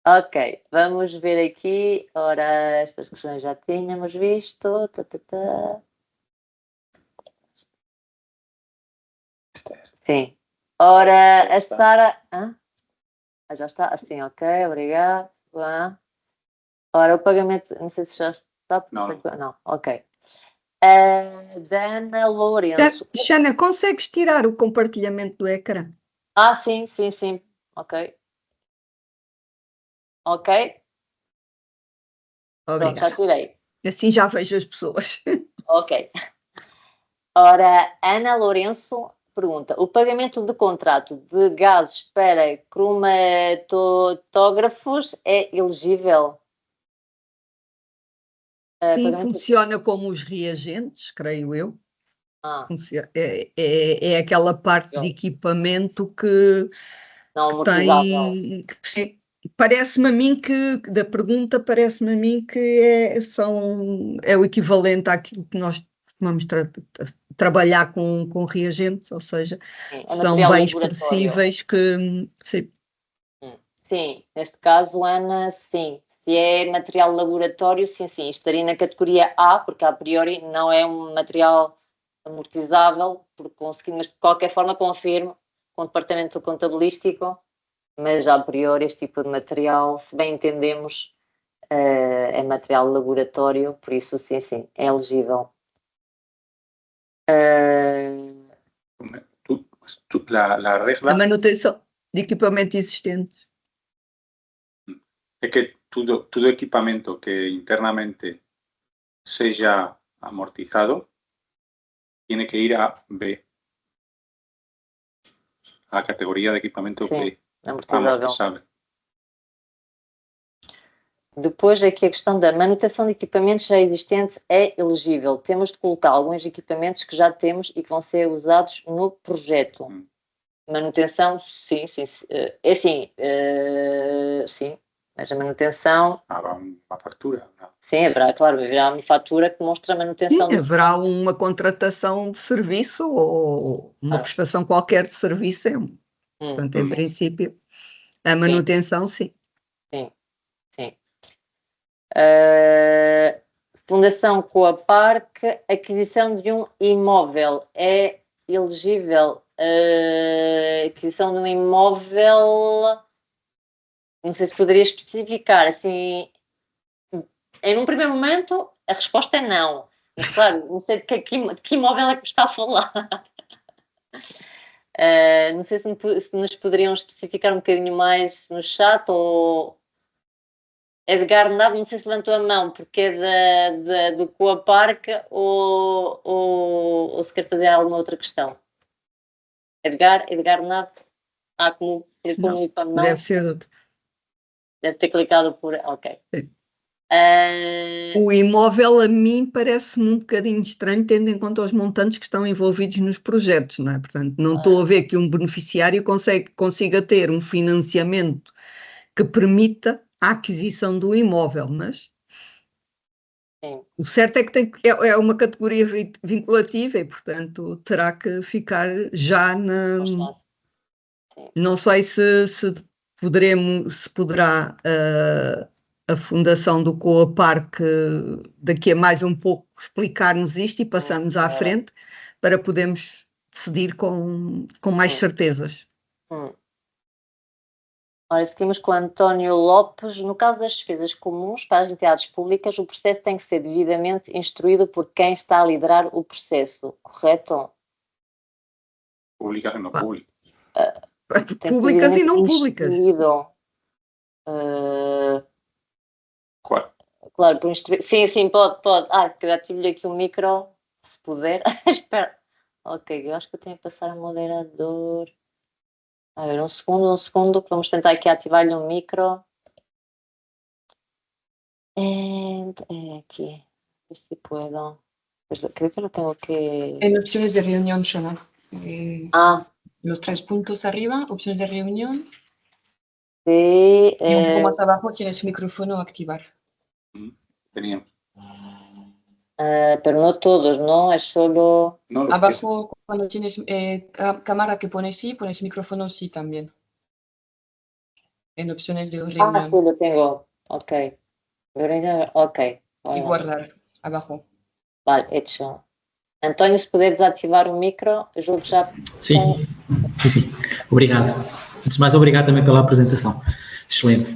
Ok, vamos ver aqui. Ora, estas questões já tínhamos visto. Sim. Ora, a Sara... já está? Assim, ok, obrigado. Ora, o pagamento... Não sei se já está... Não, ok. Dana Lourenço. Xana, consegues tirar o compartilhamento do ecrã? Sim. Ok. Ok. Pronto, já tirei. Assim já vejo as pessoas. Ok. Ora, Ana Lourenço pergunta: o pagamento de contrato de gases para cromatotógrafos é elegível? Sim, funciona como os reagentes, creio eu. É aquela parte de equipamento que tem... Parece-me a mim que, da pergunta, parece-me a mim que é o equivalente àquilo que nós costumamos trabalhar com reagentes, ou seja, são bens perecíveis que... Sim, neste caso, Ana, sim. Se é material laboratório, sim, estaria na categoria A, porque a priori não é um material amortizável, mas de qualquer forma confirmo com o departamento contabilístico, mas a priori este tipo de material, se bem entendemos, é material laboratório, por isso sim, é elegível. A manutenção de equipamento existente. É que todo equipamento que internamente seja amortizado tiene que ir a B, a categoría de equipamento B, amortizável. Depois aqui a questão da manutenção de equipamentos já existentes é elegível. Temos de colocar alguns equipamentos que já temos e que vão ser usados no projeto. Manutenção, sim. Sim. Mas a manutenção... Haverá uma fatura. Não? Sim, haverá uma fatura que mostra a manutenção. Sim, haverá uma contratação de serviço ou uma prestação qualquer de serviço. Portanto, em princípio, a manutenção, sim. Sim. Fundação Coaparc, aquisição de um imóvel é elegível? Aquisição de um imóvel, não sei se poderia especificar, assim, em um primeiro momento a resposta é não, mas claro, não sei de que imóvel é que me está a falar. Não sei se nos poderiam especificar um bocadinho mais no chat, ou Edgar Nave, não sei se levantou a mão porque é do Coaparc ou se quer fazer alguma outra questão. Edgar Nave, como não. Deve ser outro. Deve ter clicado por... Ok. O imóvel a mim parece-me um bocadinho estranho, tendo em conta os montantes que estão envolvidos nos projetos, não é? Portanto, não estou a ver que um beneficiário consiga ter um financiamento que permita a aquisição do imóvel, mas sim. O certo é que é uma categoria vinculativa e, portanto, terá que ficar já na... Não sei se poderá a Fundação do Coaparc daqui a mais um pouco explicar-nos isto e passamos à frente para podermos decidir com mais certezas. Ora, seguimos com António Lopes. No caso das despesas comuns para as entidades públicas, o processo tem que ser devidamente instruído por quem está a liderar o processo, correto? Públicas e não públicas. Públicas e não públicas. Claro, por instruir. Sim, pode. Já tive-lhe aqui o micro, se puder. Espera. Ok, eu acho que eu tenho que passar a moderador. A ver, um segundo, que vamos tentar aqui ativar-lhe um micro. Aquí, si puedo. Creo que lo tengo que... En opciones de reunión, Shona. Los 3 puntos arriba, opciones de reunión. Sí. Y un poco más abajo tienes micrófono activar. Teníamos. Pero no todos, ¿no? Es solo... No, abajo, cuando tienes cámara que pones sí, pones micrófono sí también. En opciones de reunión. Sí, lo tengo. Ok. Ok. Y guardar, abajo. Vale, hecho. António, se puder desativar o micro, eu julgo que já... Sim. Obrigado. Antes de mais, obrigado também pela apresentação. Excelente.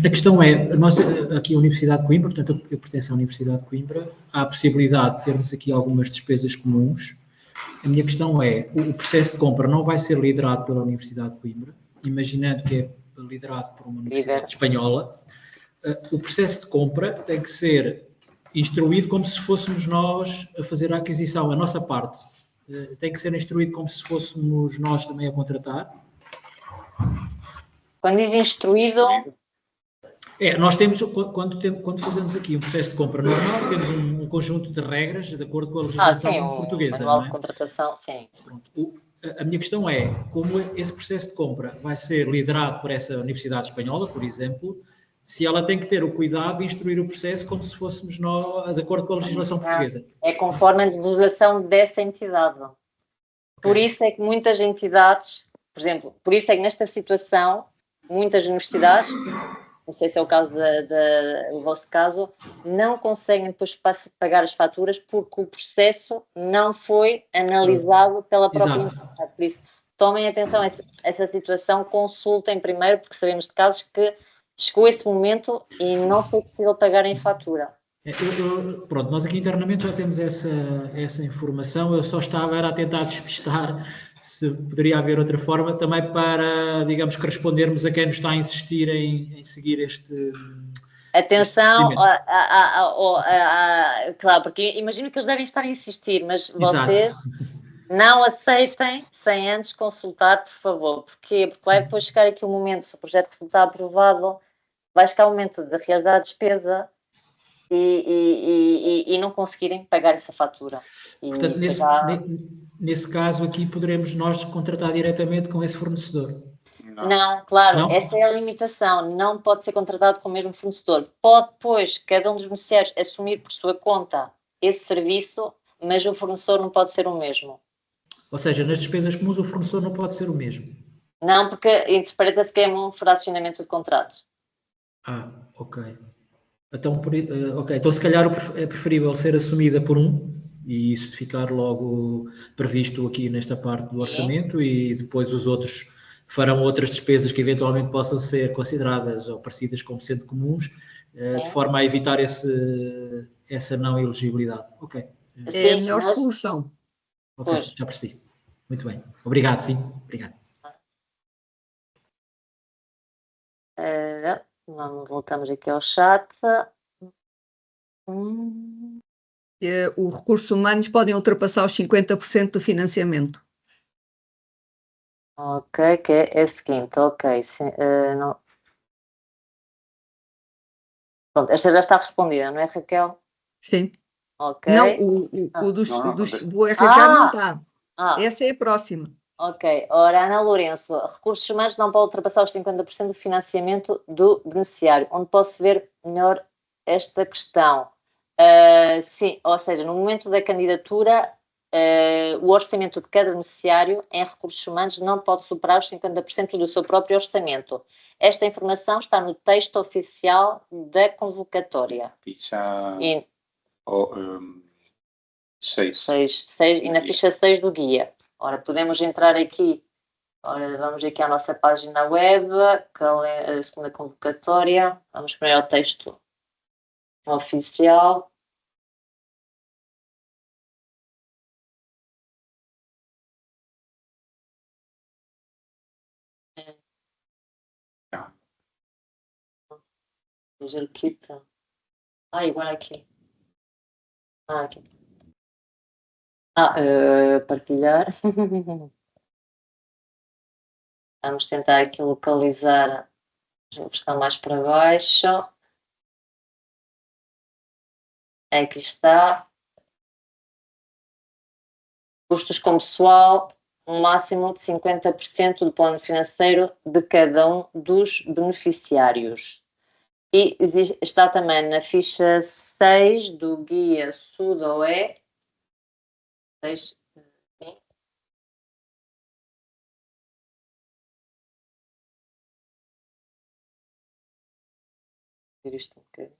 A questão é, nós aqui a Universidade de Coimbra, portanto eu pertenço à Universidade de Coimbra, há a possibilidade de termos aqui algumas despesas comuns. A minha questão é, o processo de compra não vai ser liderado pela Universidade de Coimbra, imaginando que é liderado por uma universidade espanhola. O processo de compra tem que ser instruído como se fôssemos nós a fazer a aquisição, a nossa parte. Tem que ser instruído como se fôssemos nós também a contratar. Quando diz instruído... Nós temos, quando fazemos aqui um processo de compra normal, temos um conjunto de regras de acordo com a legislação portuguesa. Manual de contratação, sim. Pronto. A minha questão é, como esse processo de compra vai ser liderado por essa Universidade Espanhola, por exemplo, se ela tem que ter o cuidado de instruir o processo como se fôssemos nós, de acordo com a legislação portuguesa. É conforme a legislação dessa entidade. Okay. Por isso é que muitas entidades, por exemplo, por isso é que nesta situação, muitas universidades, não sei se é o caso do vosso caso, não conseguem depois pagar as faturas porque o processo não foi analisado pela própria entidade. Por isso, tomem atenção a essa situação, consultem primeiro, porque sabemos de casos que chegou esse momento e não foi possível pagar em fatura. Pronto, nós aqui internamente já temos essa informação, eu só estava a tentar despistar se poderia haver outra forma também para, digamos, que respondermos a quem nos está a insistir em seguir este... Atenção, claro, porque imagino que eles devem estar a insistir, mas vocês não aceitem sem antes consultar, por favor. Porquê? Porque vai depois chegar aqui um momento, se o projeto está aprovado, vai chegar o momento de realizar a despesa e não conseguirem pagar essa fatura. Portanto, nesse caso aqui, poderemos nós contratar diretamente com esse fornecedor? Não, claro, essa é a limitação. Não pode ser contratado com o mesmo fornecedor. Pode, depois, cada um dos beneficiários assumir por sua conta esse serviço, mas o fornecedor não pode ser o mesmo. Ou seja, nas despesas comuns o fornecedor não pode ser o mesmo? Não, porque interpreta-se que é um fracionamento de contratos. Ok. Então, então, se calhar é preferível ser assumida por um e isso ficar logo previsto aqui nesta parte do orçamento e depois os outros farão outras despesas que eventualmente possam ser consideradas ou parecidas como sendo comuns, de forma a evitar essa não elegibilidade. Ok. É a melhor solução. Ok, já percebi. Muito bem. Obrigado, sim. Obrigado. Voltamos aqui ao chat. Os recursos humanos podem ultrapassar os 50% do financiamento. Ok, que é o seguinte, ok. Não... Pronto, esta já está respondida, não é, Raquel? Sim. Ok. Não, do RH não está. Essa é a próxima. Ok. Ora, Ana Lourenço, recursos humanos não podem ultrapassar os 50% do financiamento do beneficiário. Onde posso ver melhor esta questão? Sim, ou seja, no momento da candidatura, o orçamento de cada beneficiário em recursos humanos não pode superar os 50% do seu próprio orçamento. Esta informação está no texto oficial da convocatória. Ficha 6. E na ficha 6 do guia. Ora, podemos entrar aqui. Ora, vamos aqui à nossa página web, que é a segunda convocatória. Vamos para o texto oficial. Igual aqui. Aqui. Partilhar. Vamos tentar aqui localizar. Está mais para baixo. Aqui está. Custos com pessoal, um máximo de 50% do plano financeiro de cada um dos beneficiários. E está também na ficha 6 do guia SUDOE. 6, sim. Ver isto um bocadinho.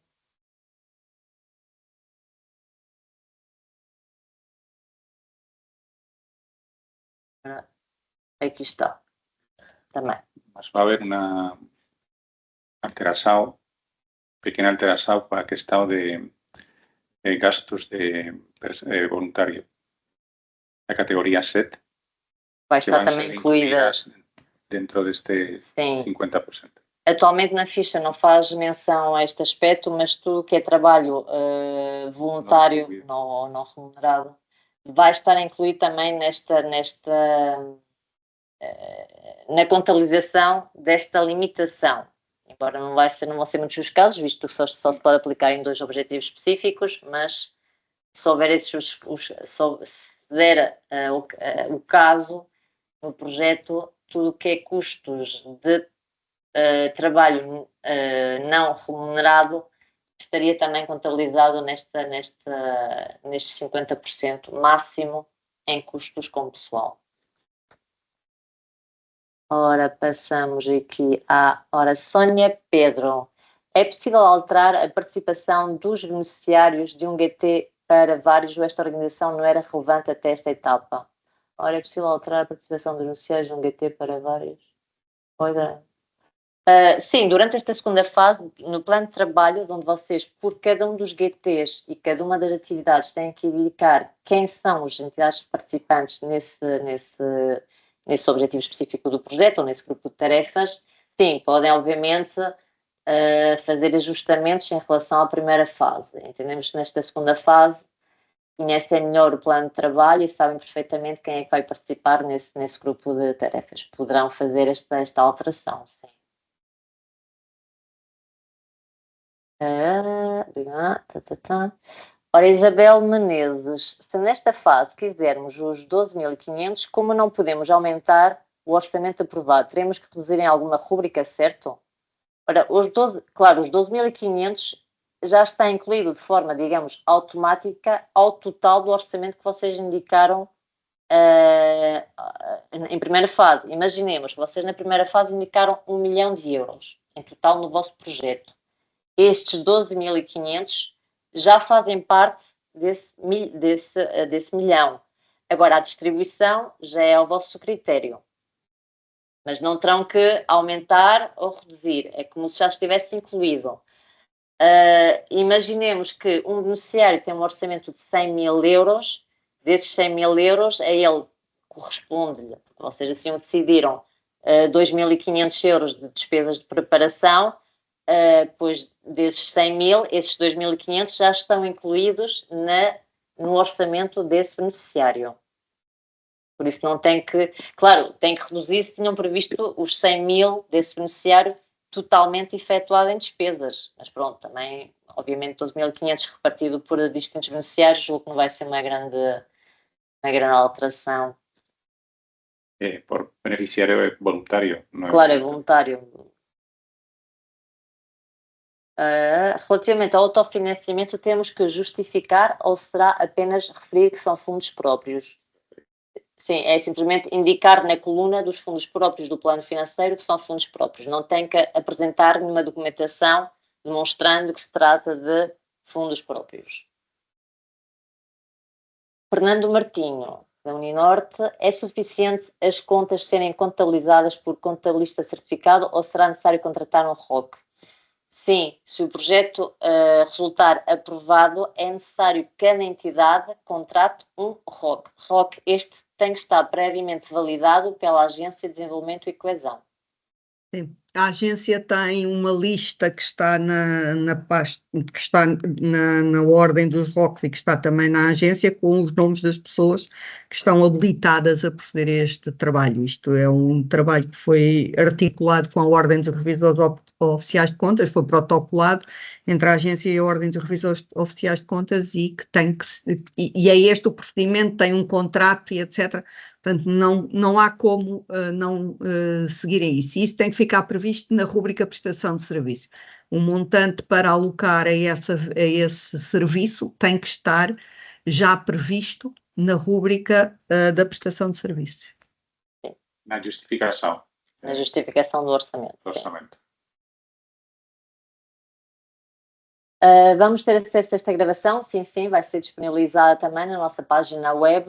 Aqui está. Também. Mas vai haver uma alteração, pequena alteração para a questão de gastos de voluntário. A categoria 7 vai estar também incluída dentro deste 50%. Atualmente na ficha não faz menção a este aspecto, mas tudo que é trabalho voluntário não remunerado vai estar incluído também na contabilização desta limitação. Embora não vão ser muitos os casos, visto que só se pode aplicar em 2 objetivos específicos, mas se houver se der o caso no projeto, tudo o que é custos de trabalho não remunerado estaria também contabilizado nestes 50% máximo em custos com pessoal. Ora, passamos aqui ora, Sónia Pedro. É possível alterar a participação dos beneficiários de um GT para vários ou esta organização não era relevante até esta etapa? Ora, é possível alterar a participação dos beneficiários de um GT para vários? Sim, durante esta segunda fase, no plano de trabalho, onde vocês, por cada um dos GTs e cada uma das atividades, têm que indicar quem são as entidades participantes nesse objetivo específico do projeto ou nesse grupo de tarefas, sim, podem, obviamente, fazer ajustamentos em relação à primeira fase. Entendemos que nesta segunda fase conhecem melhor o plano de trabalho e sabem perfeitamente quem é que vai participar nesse grupo de tarefas. Poderão fazer esta alteração, sim. Ora, Isabel Menezes, se nesta fase quisermos os 12.500, como não podemos aumentar o orçamento aprovado? Teremos que reduzir em alguma rúbrica, certo? Ora, os 12.500 já está incluído de forma, digamos, automática ao total do orçamento que vocês indicaram em primeira fase, imaginemos, vocês na primeira fase indicaram 1 milhão de euros em total no vosso projeto. Estes 12.500 já fazem parte desse milhão. Agora, a distribuição já é ao vosso critério. Mas não terão que aumentar ou reduzir. É como se já estivesse incluído. Imaginemos que um beneficiário tem um orçamento de 100.000 euros. Desses 100.000 euros, a ele corresponde-lhe, vocês assim o decidiram, 2.500 euros de despesas de preparação. Pois desses 100.000, esses 2.500 já estão incluídos no orçamento desse beneficiário. Por isso não tem que... Claro, tem que reduzir se tinham previsto os 100.000 desse beneficiário totalmente efetuado em despesas. Mas pronto, também, obviamente, 12.500 repartido por distintos beneficiários, julgo que não vai ser uma grande alteração. Por beneficiário é voluntário. Não é? Claro, é voluntário. Relativamente ao autofinanciamento, temos que justificar ou será apenas referir que são fundos próprios? Sim, é simplesmente indicar na coluna dos fundos próprios do plano financeiro que são fundos próprios. Não tem que apresentar nenhuma documentação demonstrando que se trata de fundos próprios. Fernando Martinho, da Uninorte, é suficiente as contas serem contabilizadas por contabilista certificado ou será necessário contratar um ROC? Sim, se o projeto resultar aprovado, é necessário que cada entidade contrate um ROC. ROC este tem que estar previamente validado pela Agência de Desenvolvimento e Coesão. Sim. A agência tem uma lista que está na pasta, que está na ordem dos ROCs e que está também na agência com os nomes das pessoas que estão habilitadas a proceder a este trabalho. Isto é um trabalho que foi articulado com a Ordem dos Revisores Oficiais de Contas, foi protocolado entre a agência e a Ordem dos Revisores Oficiais de Contas e que tem que... E é este o procedimento, tem um contrato e etc., portanto, não há como não seguirem isso. E isso tem que ficar previsto na rúbrica prestação de serviço. Um montante para alocar a esse serviço tem que estar já previsto na rúbrica da prestação de serviços. Na justificação. Na justificação do orçamento. Do orçamento. Vamos ter acesso a esta gravação? Sim, sim, vai ser disponibilizada também na nossa página web.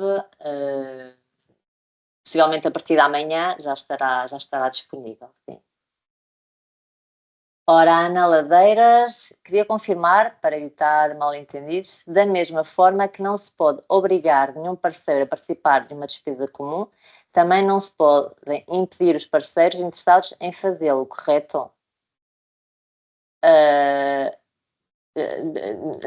Possivelmente a partir de amanhã já estará disponível, sim. Ora, Ana Ladeiras, queria confirmar, para evitar mal-entendidos, da mesma forma que não se pode obrigar nenhum parceiro a participar de uma despesa comum, também não se podem impedir os parceiros interessados em fazê-lo, correto?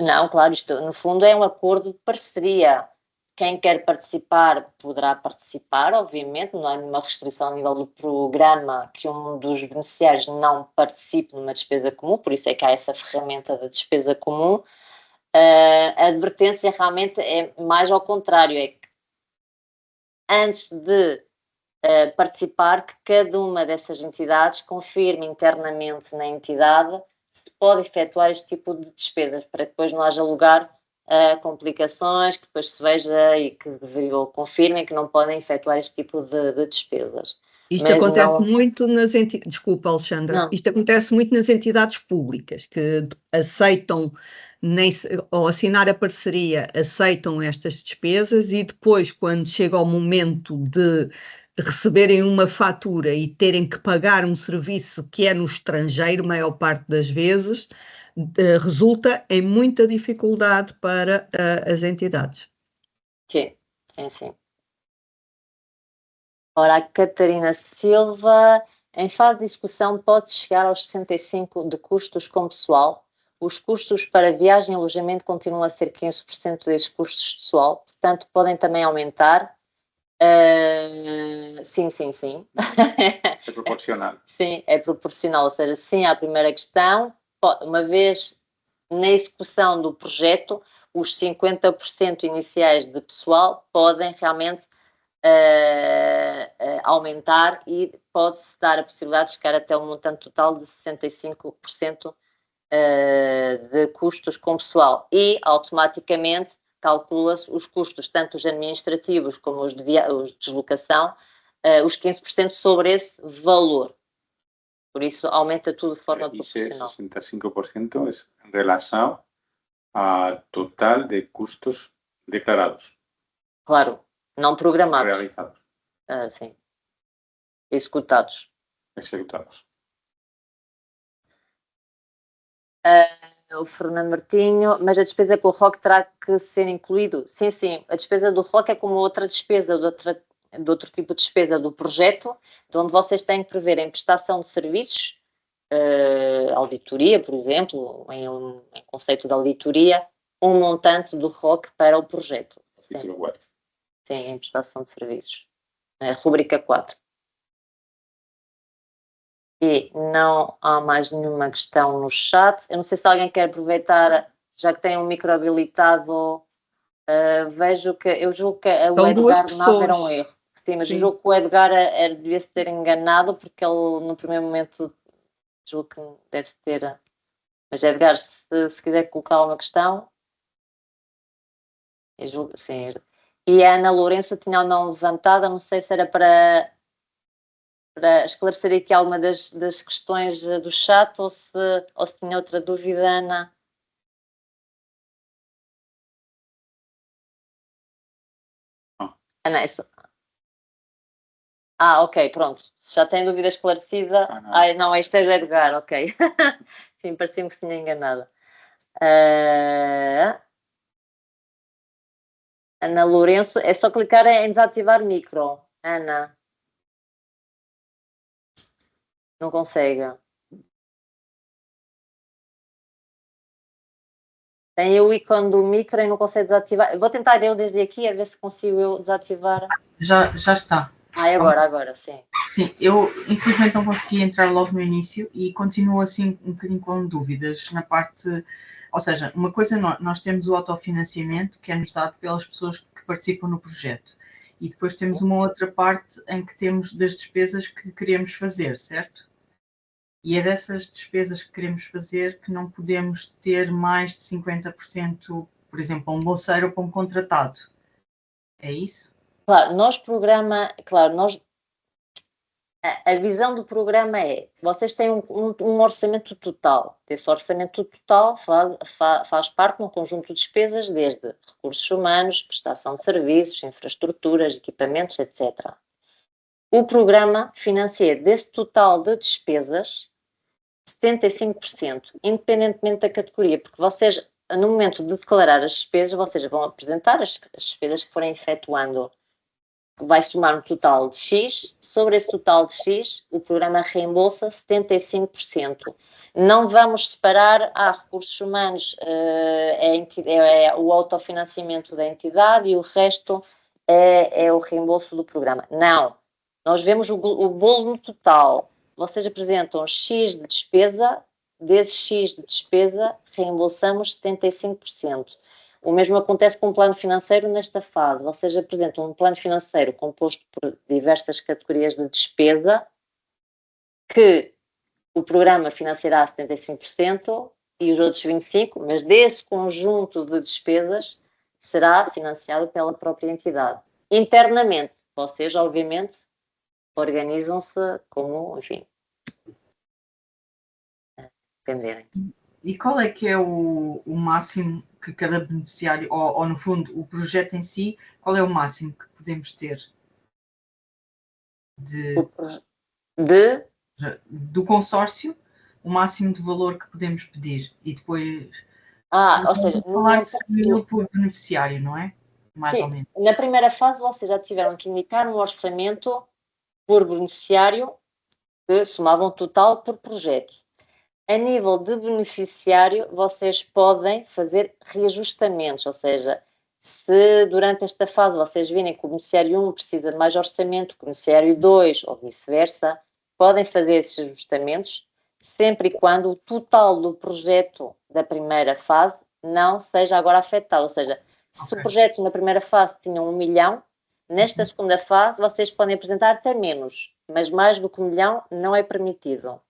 Não, claro, isto no fundo é um acordo de parceria. Quem quer participar poderá participar, obviamente, não há nenhuma restrição a nível do programa que um dos beneficiários não participe numa despesa comum, por isso é que há essa ferramenta da despesa comum. A advertência realmente é mais ao contrário, é que antes de participar, que cada uma dessas entidades confirme internamente na entidade se pode efetuar este tipo de despesas, para que depois não haja lugar complicações, que depois se veja e que confirmem que não podem efetuar este tipo de despesas. Isto acontece muito nas entidades... Desculpa, Alexandra. Não. Isto acontece muito nas entidades públicas, que aceitam, ao assinar a parceria, aceitam estas despesas e depois, quando chega ao momento de receberem uma fatura e terem que pagar um serviço que é no estrangeiro, maior parte das vezes, resulta em muita dificuldade para as entidades. Sim, sim, sim. Ora, a Catarina Silva, em fase de execução pode chegar aos 65% de custos com pessoal. Os custos para viagem e alojamento continuam a ser 15% desses custos de pessoal, portanto podem também aumentar. Sim, sim, sim. É proporcional. Sim, é proporcional, ou seja, sim à primeira questão, uma vez na execução do projeto, os 50% iniciais de pessoal podem realmente aumentar e pode-se dar a possibilidade de chegar até um montante total de 65% de custos com pessoal e automaticamente calcula-se os custos, tanto os administrativos como os de deslocação, os 15% sobre esse valor. Por isso, aumenta tudo de forma proporcional. Ese 65% es en relación al total de custos declarados. Claro, não programados. Realizados. Sim. Executados. O Fernando Martinho, mas a despesa com o ROC terá que ser incluído? Sim, sim. A despesa do ROC é como outra despesa, de outro tipo de despesa do projeto, de onde vocês têm que prever em prestação de serviços, auditoria, por exemplo, em conceito de auditoria, um montante do ROC para o projeto. Título 4. Sim, em prestação de serviços. Rubrica 4. E não há mais nenhuma questão no chat. Eu não sei se alguém quer aproveitar, já que tem um micro habilitado, vejo que, eu julgo que o Edgar não era um erro. Sim, mas eu julgo que o Edgar devia se ter enganado, porque ele no primeiro momento julgo que deve ter. Mas Edgar, se quiser colocar uma questão, eu julgo que sim. E a Ana Lourenço tinha a mão levantada, não sei se era para esclarecer aqui alguma das questões do chat ou se tinha outra dúvida, Ana. Ana, isso... ok, pronto. Se já tem dúvida esclarecida... não, isto é de Edgar, ok. Sim, parecia-me que tinha enganado. Ana Lourenço, é só clicar em desativar micro. Ana. Não consegue. Tem o ícone do micro e não consegue desativar. Vou tentar eu desde aqui a ver se consigo eu desativar. Já está. Agora, sim. Sim, eu infelizmente não consegui entrar logo no início e continuo assim um bocadinho com dúvidas na parte... Ou seja, uma coisa, nós temos o autofinanciamento que é-nos dado pelas pessoas que participam no projeto. E depois temos uma outra parte em que temos das despesas que queremos fazer, certo? E é dessas despesas que queremos fazer que não podemos ter mais de 50%, por exemplo, um bolseiro ou para um contratado. É isso? Claro, a visão do programa é, vocês têm um orçamento total. Esse orçamento total faz parte de um conjunto de despesas, desde recursos humanos, prestação de serviços, infraestruturas, equipamentos, etc. O programa financia desse total de despesas 75%, independentemente da categoria, porque vocês, no momento de declarar as despesas, vocês vão apresentar as despesas que forem efetuando. Vai somar um total de X, sobre esse total de X, o programa reembolsa 75%. Não vamos separar, recursos humanos, é o autofinanciamento da entidade e o resto é o reembolso do programa. Não, nós vemos o bolo no total. Vocês apresentam X de despesa, desse X de despesa, reembolsamos 75%. O mesmo acontece com o plano financeiro nesta fase. Vocês apresentam um plano financeiro composto por diversas categorias de despesa que o programa financiará 75% e os outros 25%, mas desse conjunto de despesas será financiado pela própria entidade. Internamente, vocês, obviamente, organizam-se como, enfim, entenderem. E qual é que é o máximo que cada beneficiário, ou no fundo, o projeto em si, qual é o máximo que podemos ter do consórcio, o máximo de valor que podemos pedir? E depois... ou seja... falar de 100 mil por beneficiário, não é? Mais ou menos. Na primeira fase, vocês já tiveram que indicar um orçamento por beneficiário que somavam total por projeto. A nível de beneficiário, vocês podem fazer reajustamentos, ou seja, se durante esta fase vocês virem que o beneficiário 1 precisa de mais orçamento, o beneficiário 2 ou vice-versa, podem fazer esses ajustamentos, sempre e quando o total do projeto da primeira fase não seja agora afetado. Ou seja, se o projeto na primeira fase tinha 1 milhão, nesta segunda fase vocês podem apresentar até menos, mas mais do que 1 milhão não é permitido.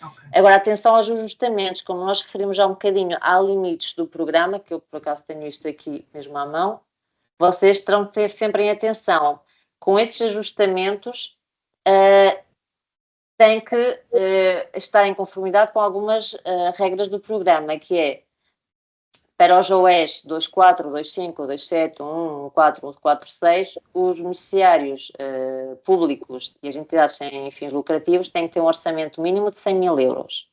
Ok. Agora, atenção aos ajustamentos, como nós referimos já um bocadinho, há limites do programa, que eu por acaso tenho isto aqui mesmo à mão, vocês terão que ter sempre em atenção. Com esses ajustamentos, têm que estar em conformidade com algumas regras do programa, que é para os OEs 24, 25, 27, 14, 46, os beneficiários públicos e as entidades sem fins lucrativos têm que ter um orçamento mínimo de 100 mil euros.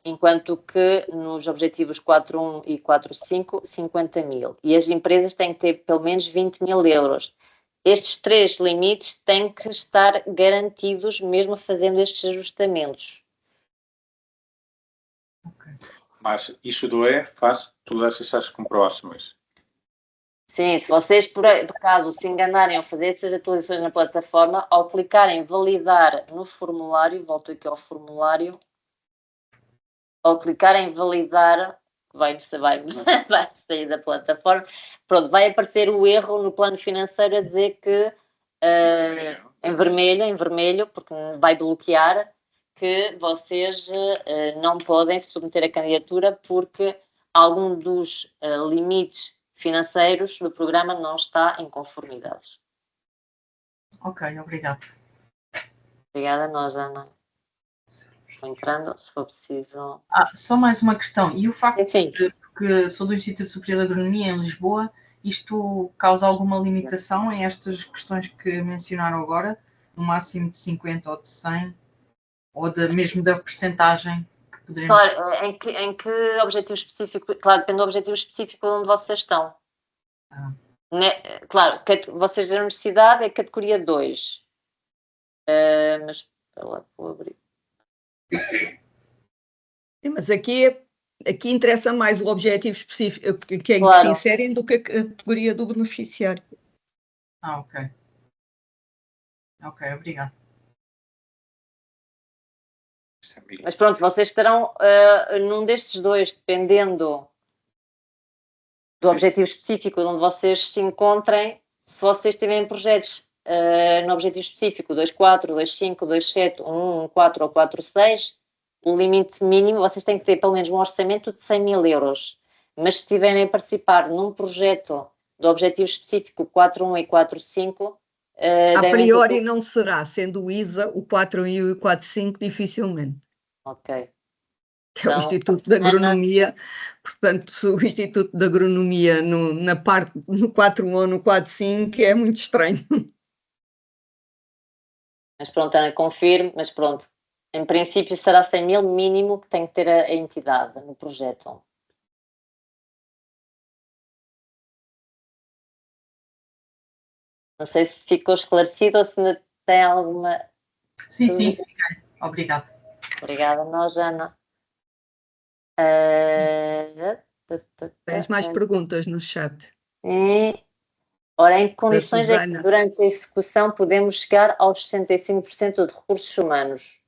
Enquanto que nos objetivos 4.1 e 4.5, 50 mil. E as empresas têm que ter pelo menos 20 mil euros. Estes 3 limites têm que estar garantidos mesmo fazendo estes ajustamentos. Ok. Mas isso do E faz todas essas comprovações. Sim, se vocês por acaso se enganarem ao fazer essas atualizações na plataforma, ao clicarem em validar no formulário, volto aqui ao formulário, ao clicar em validar, vai sair da plataforma, pronto, vai aparecer o erro no plano financeiro a dizer que em vermelho, porque vai bloquear, que vocês não podem submeter a candidatura porque algum dos limites financeiros do programa não está em conformidade. Ok, obrigado. Obrigada a nós, Ana. Estou entrando, se for preciso. Só mais uma questão. E o facto Sim. de que sou do Instituto Superior de Agronomia em Lisboa, isto causa alguma limitação a estas questões que mencionaram agora? Um máximo de 50 ou de 100? Ou mesmo da percentagem que poderemos... Claro, em que objetivo específico? Claro, depende do objetivo específico onde vocês estão. Claro, vocês da universidade é categoria 2. Mas, lá, vou abrir. Mas aqui interessa mais o objetivo específico que é em que Claro. se inserem do que a categoria do beneficiário. Ok. Ok, obrigado. Mas pronto, vocês estarão num destes 2, dependendo do objetivo específico onde vocês se encontrem. Se vocês tiverem projetos no objetivo específico 2.4, 2.5, 2.7, 1.4 ou 4.6, o limite mínimo, vocês têm que ter pelo menos um orçamento de 100 mil euros. Mas se estiverem a participar num projeto do objetivo específico 4.1 e 4.5... a priori não será, sendo o ISA, o 4.1 e o 4.5 dificilmente. Ok. Que é o Instituto de Agronomia, portanto, o Instituto de Agronomia no 4.1 ou no 4.5 é muito estranho. Mas pronto, Ana, confirme, mas pronto. Em princípio será 100 mil mínimo que tem que ter a entidade no projeto. Não sei se ficou esclarecido ou se ainda tem alguma... Sim, obrigado. Obrigada, nós, Ana. Tens mais perguntas no chat? Ora, em que condições é que durante a execução podemos chegar aos 65% de recursos humanos?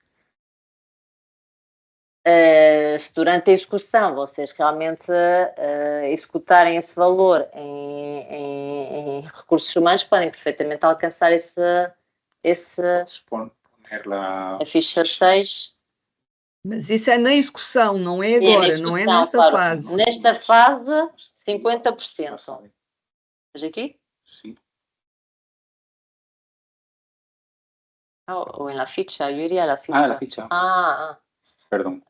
Se durante a execução vocês realmente executarem esse valor em recursos humanos, podem perfeitamente alcançar a ficha 6. Mas isso é na execução, não é agora, não é nesta fase. Nesta fase, 50%. Veja aqui? Sim. O en la ficha, yo iría a la ficha. La ficha. Perdón.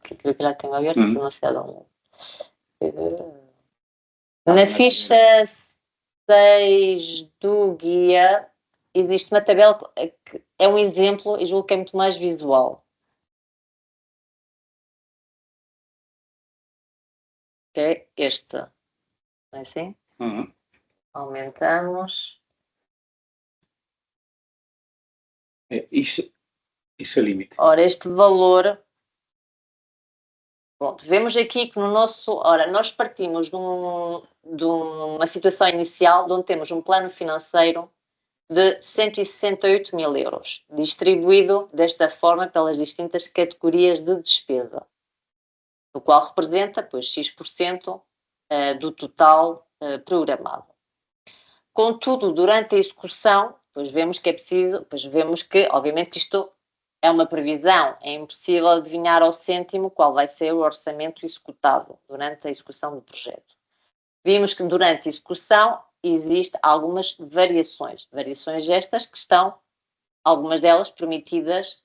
Que creo que la tengo abierta, pero no sé a dónde. Na ficha 6 do guia existe uma tabela que é um exemplo e julgo que é muito mais visual. Que é este. Não é assim? Aumentamos. Isso é limite. Ora, este valor... Pronto, vemos aqui que no nosso... Ora, nós partimos de uma situação inicial onde temos um plano financeiro de 168 mil euros, distribuído desta forma pelas distintas categorias de despesa, o qual representa, pois, X% do total programado. Contudo, durante a execução, Pois vemos que é preciso, pois vemos que, obviamente, que isto é uma previsão, é impossível adivinhar ao cêntimo qual vai ser o orçamento executado durante a execução do projeto. Vimos que durante a execução existem algumas variações estas que estão, algumas delas permitidas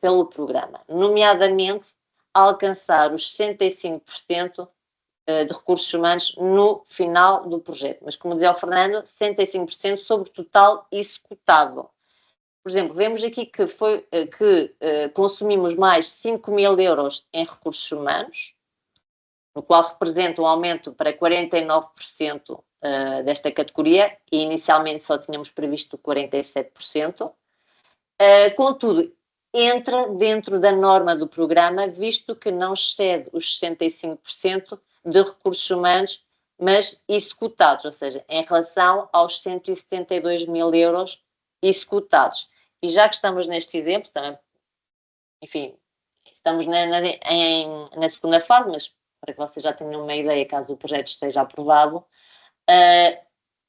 pelo programa, nomeadamente alcançar os 65% de recursos humanos no final do projeto. Mas, como dizia o Fernando, 65% sobre o total executado. Por exemplo, vemos aqui que consumimos mais 5.000 euros em recursos humanos, no qual representa um aumento para 49% desta categoria, e inicialmente só tínhamos previsto 47%. Contudo, entra dentro da norma do programa, visto que não excede os 65% de recursos humanos, mas executados, ou seja, em relação aos 172.000 euros executados. E já que estamos neste exemplo, também, enfim, estamos na segunda fase, mas para que vocês já tenham uma ideia, caso o projeto esteja aprovado,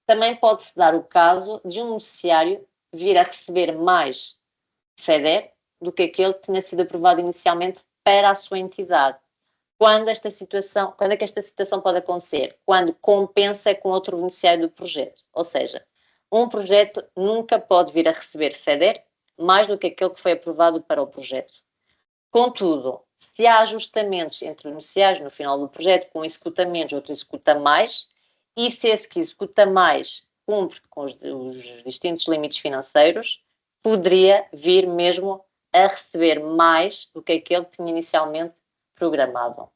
também pode-se dar o caso de um beneficiário vir a receber mais FEDER do que aquele que tinha sido aprovado inicialmente para a sua entidade. Quando é que esta situação pode acontecer? Quando compensa com outro beneficiário do projeto. Ou seja, um projeto nunca pode vir a receber FEDER mais do que aquele que foi aprovado para o projeto. Contudo, se há ajustamentos entre beneficiários no final do projeto, com um executa menos, outro executa mais, e se esse que executa mais cumpre com os distintos limites financeiros, poderia vir mesmo a receber mais do que aquele que tinha inicialmente programado.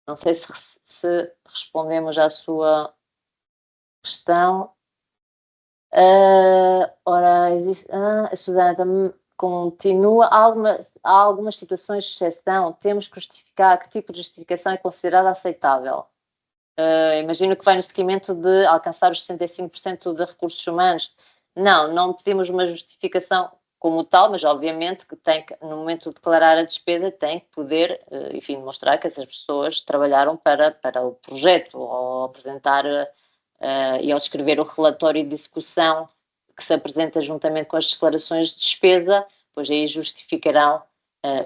Não sei se respondemos à sua questão. A Susana também continua. Há algumas situações de exceção. Temos que justificar que tipo de justificação é considerada aceitável. Imagino que vai no seguimento de alcançar os 65% de recursos humanos. Não pedimos uma justificação como tal, mas obviamente que tem que, no momento de declarar a despesa, tem que poder, enfim, demonstrar que essas pessoas trabalharam para o projeto, ou apresentar e ao escrever o relatório de execução que se apresenta juntamente com as declarações de despesa, pois aí justificarão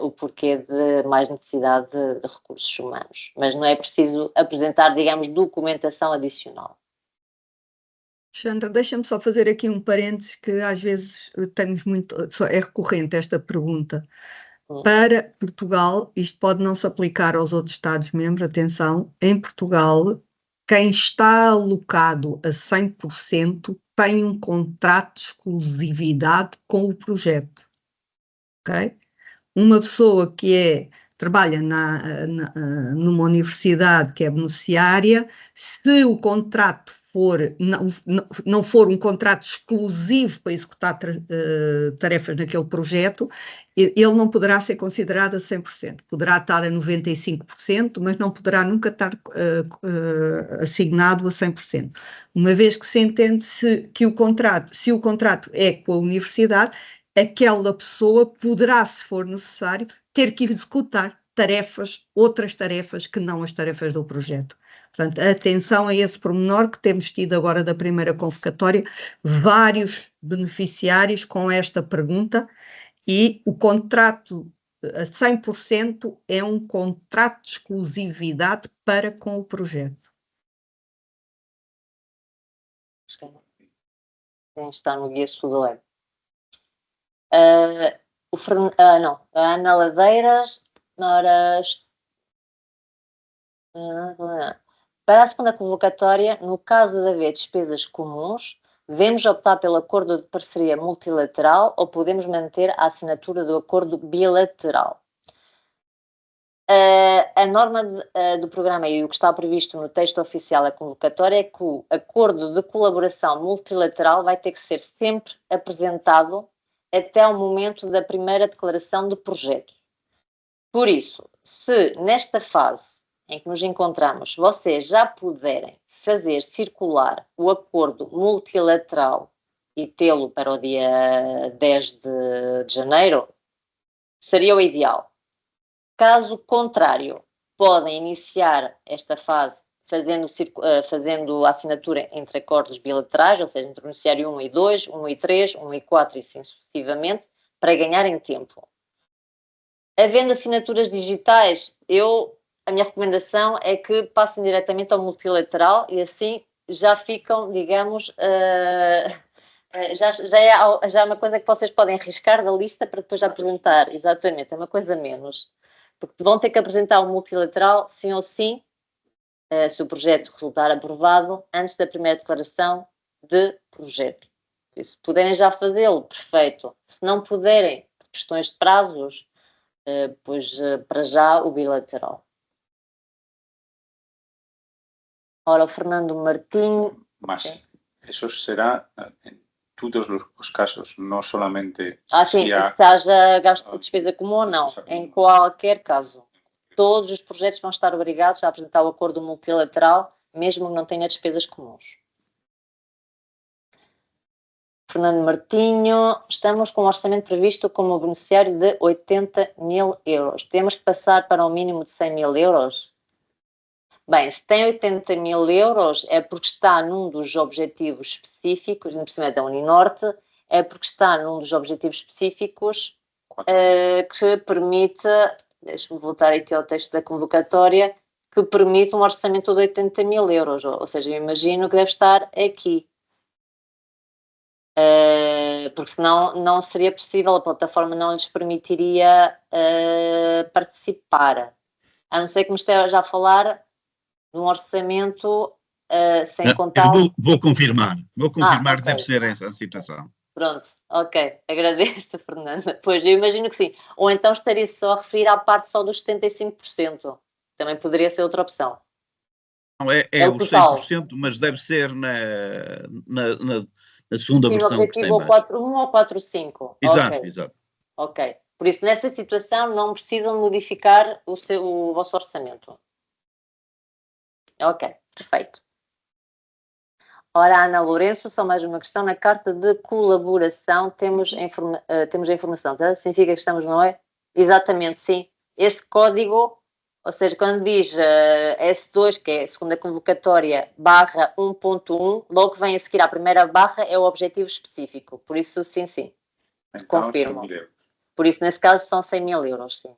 o porquê de mais necessidade de recursos humanos. Mas não é preciso apresentar, digamos, documentação adicional. Sandra, deixa-me só fazer aqui um parênteses que às vezes é recorrente esta pergunta. Para Portugal, isto pode não se aplicar aos outros Estados-membros, atenção, em Portugal, quem está alocado a 100% tem um contrato de exclusividade com o projeto, ok? Uma pessoa que trabalha numa universidade que é beneficiária, se o contrato não for um contrato exclusivo para executar tarefas naquele projeto, ele não poderá ser considerado a 100%. Poderá estar a 95%, mas não poderá nunca estar assignado a 100%. Uma vez que se entende se o contrato é com a universidade, aquela pessoa poderá, se for necessário, ter que executar outras tarefas que não as tarefas do projeto. Portanto, atenção a esse pormenor, que temos tido agora da primeira convocatória vários beneficiários com esta pergunta, e o contrato a 100% é um contrato de exclusividade para com o projeto. Quem está no guia Sudoweb? A Ana Ladeiras, para a segunda convocatória, no caso de haver despesas comuns, devemos optar pelo acordo de parceria multilateral ou podemos manter a assinatura do acordo bilateral? A norma do programa e o que está previsto no texto oficial da convocatória é que o acordo de colaboração multilateral vai ter que ser sempre apresentado até ao momento da primeira declaração de projeto. Por isso, se nesta fase em que nos encontramos, vocês já puderem fazer circular o acordo multilateral e tê-lo para o dia 10 de janeiro, seria o ideal. Caso contrário, podem iniciar esta fase fazendo a assinatura entre acordos bilaterais, ou seja, entre o beneficiário 1 e 2, 1 e 3, 1 e 4 e assim sucessivamente, para ganharem tempo. Havendo assinaturas digitais, a minha recomendação é que passem diretamente ao multilateral e assim já ficam, digamos, já é uma coisa que vocês podem riscar da lista para depois apresentar. Exatamente, é uma coisa menos. Porque vão ter que apresentar o multilateral, sim ou sim, se o projeto resultar aprovado, antes da primeira declaração de projeto. Se puderem já fazê-lo, perfeito. Se não puderem, por questões de prazos, pois para já o bilateral. Ora, o Fernando Martim... Mas isso será em todos os casos, não somente... sim, se haja gasto de despesa comum ou não, em qualquer caso. Todos os projetos vão estar obrigados a apresentar o acordo multilateral, mesmo que não tenha despesas comuns. Fernando Martinho, estamos com um orçamento previsto como beneficiário de 80.000 euros. Temos que passar para um mínimo de 100.000 euros? Bem, se tem 80.000 euros é porque está num dos objetivos específicos, no cima da Uninorte, é porque está num dos objetivos específicos que permite, deixa-me voltar aqui ao texto da convocatória, que permite um orçamento de 80.000 euros, ou seja, eu imagino que deve estar aqui. Porque senão não seria possível, a plataforma não lhes permitiria participar. A não ser que me esteja a falar de um orçamento sem contar... Vou confirmar que deve ser essa a situação. Pronto, ok, agradeço, Fernanda. Pois, eu imagino que sim. Ou então estaria só a referir à parte só dos 75%. Também poderia ser outra opção. Não, é os 100%, mas deve ser na segunda versão que tem ou 4.1 ou 4.5. Exato, exato. Ok. Por isso, nessa situação, não precisam modificar o vosso orçamento. Ok, perfeito. Ora, Ana Lourenço, só mais uma questão. Na carta de colaboração temos a informação. Tá? Significa que estamos, não é? Exatamente, sim. Esse código, ou seja, quando diz S2, que é a segunda convocatória, barra 1.1, logo que vem a seguir à primeira barra é o objetivo específico. Por isso, sim, sim. Então, confirmo. Por isso, nesse caso, são 100.000 euros, sim.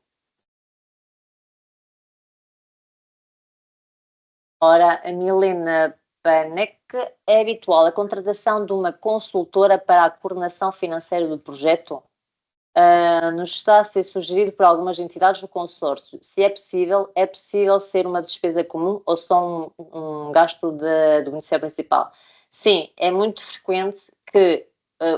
Ora, a Milena Panek, é habitual a contratação de uma consultora para a coordenação financeira do projeto? Nos está a ser sugerido por algumas entidades do consórcio. Se é possível ser uma despesa comum ou só um gasto do beneficiário principal? Sim, é muito frequente que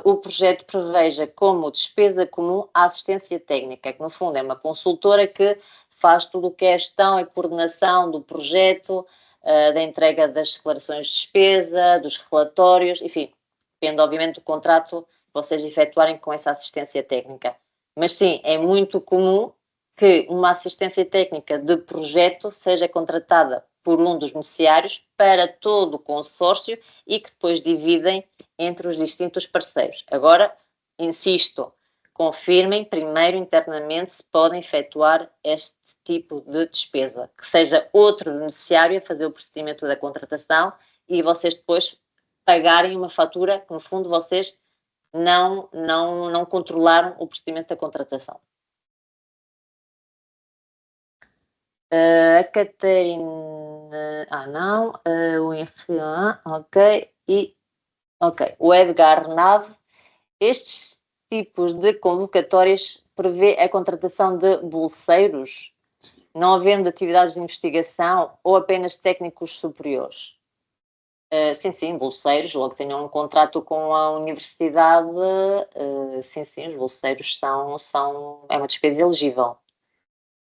o projeto preveja como despesa comum a assistência técnica, que no fundo é uma consultora que faz tudo o que é a gestão e coordenação do projeto, da entrega das declarações de despesa, dos relatórios, enfim, depende obviamente do contrato que vocês efetuarem com essa assistência técnica. Mas sim, é muito comum que uma assistência técnica de projeto seja contratada por um dos beneficiários para todo o consórcio e que depois dividem entre os distintos parceiros. Agora, insisto, confirmem primeiro internamente se podem efetuar este tipo de despesa, que seja outro beneficiário a fazer o procedimento da contratação e vocês depois pagarem uma fatura que, no fundo, vocês não controlaram o procedimento da contratação. A Catarina... não. O IFA, ok. Ok. O Edgar Nave. Estes tipos de convocatórias prevê a contratação de bolseiros, não havendo atividades de investigação ou apenas técnicos superiores? Sim, bolseiros, logo que tenham um contrato com a universidade, sim, os bolseiros é uma despesa elegível.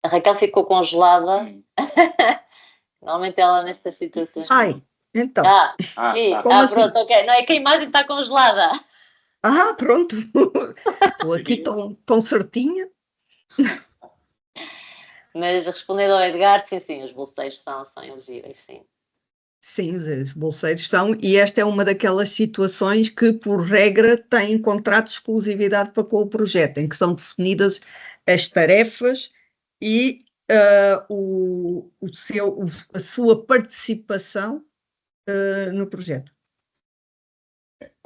A Raquel ficou congelada. Normalmente ela nestas situações... Ai, então. Pronto, ok. Não, é que a imagem está congelada. Pronto. Estou aqui tão certinha. Mas respondendo ao Edgar, sim, os bolseiros são elegíveis, sim. Sim, os bolseiros são, e esta é uma daquelas situações que, por regra, têm contrato de exclusividade para com o projeto, em que são definidas as tarefas e a sua participação no projeto.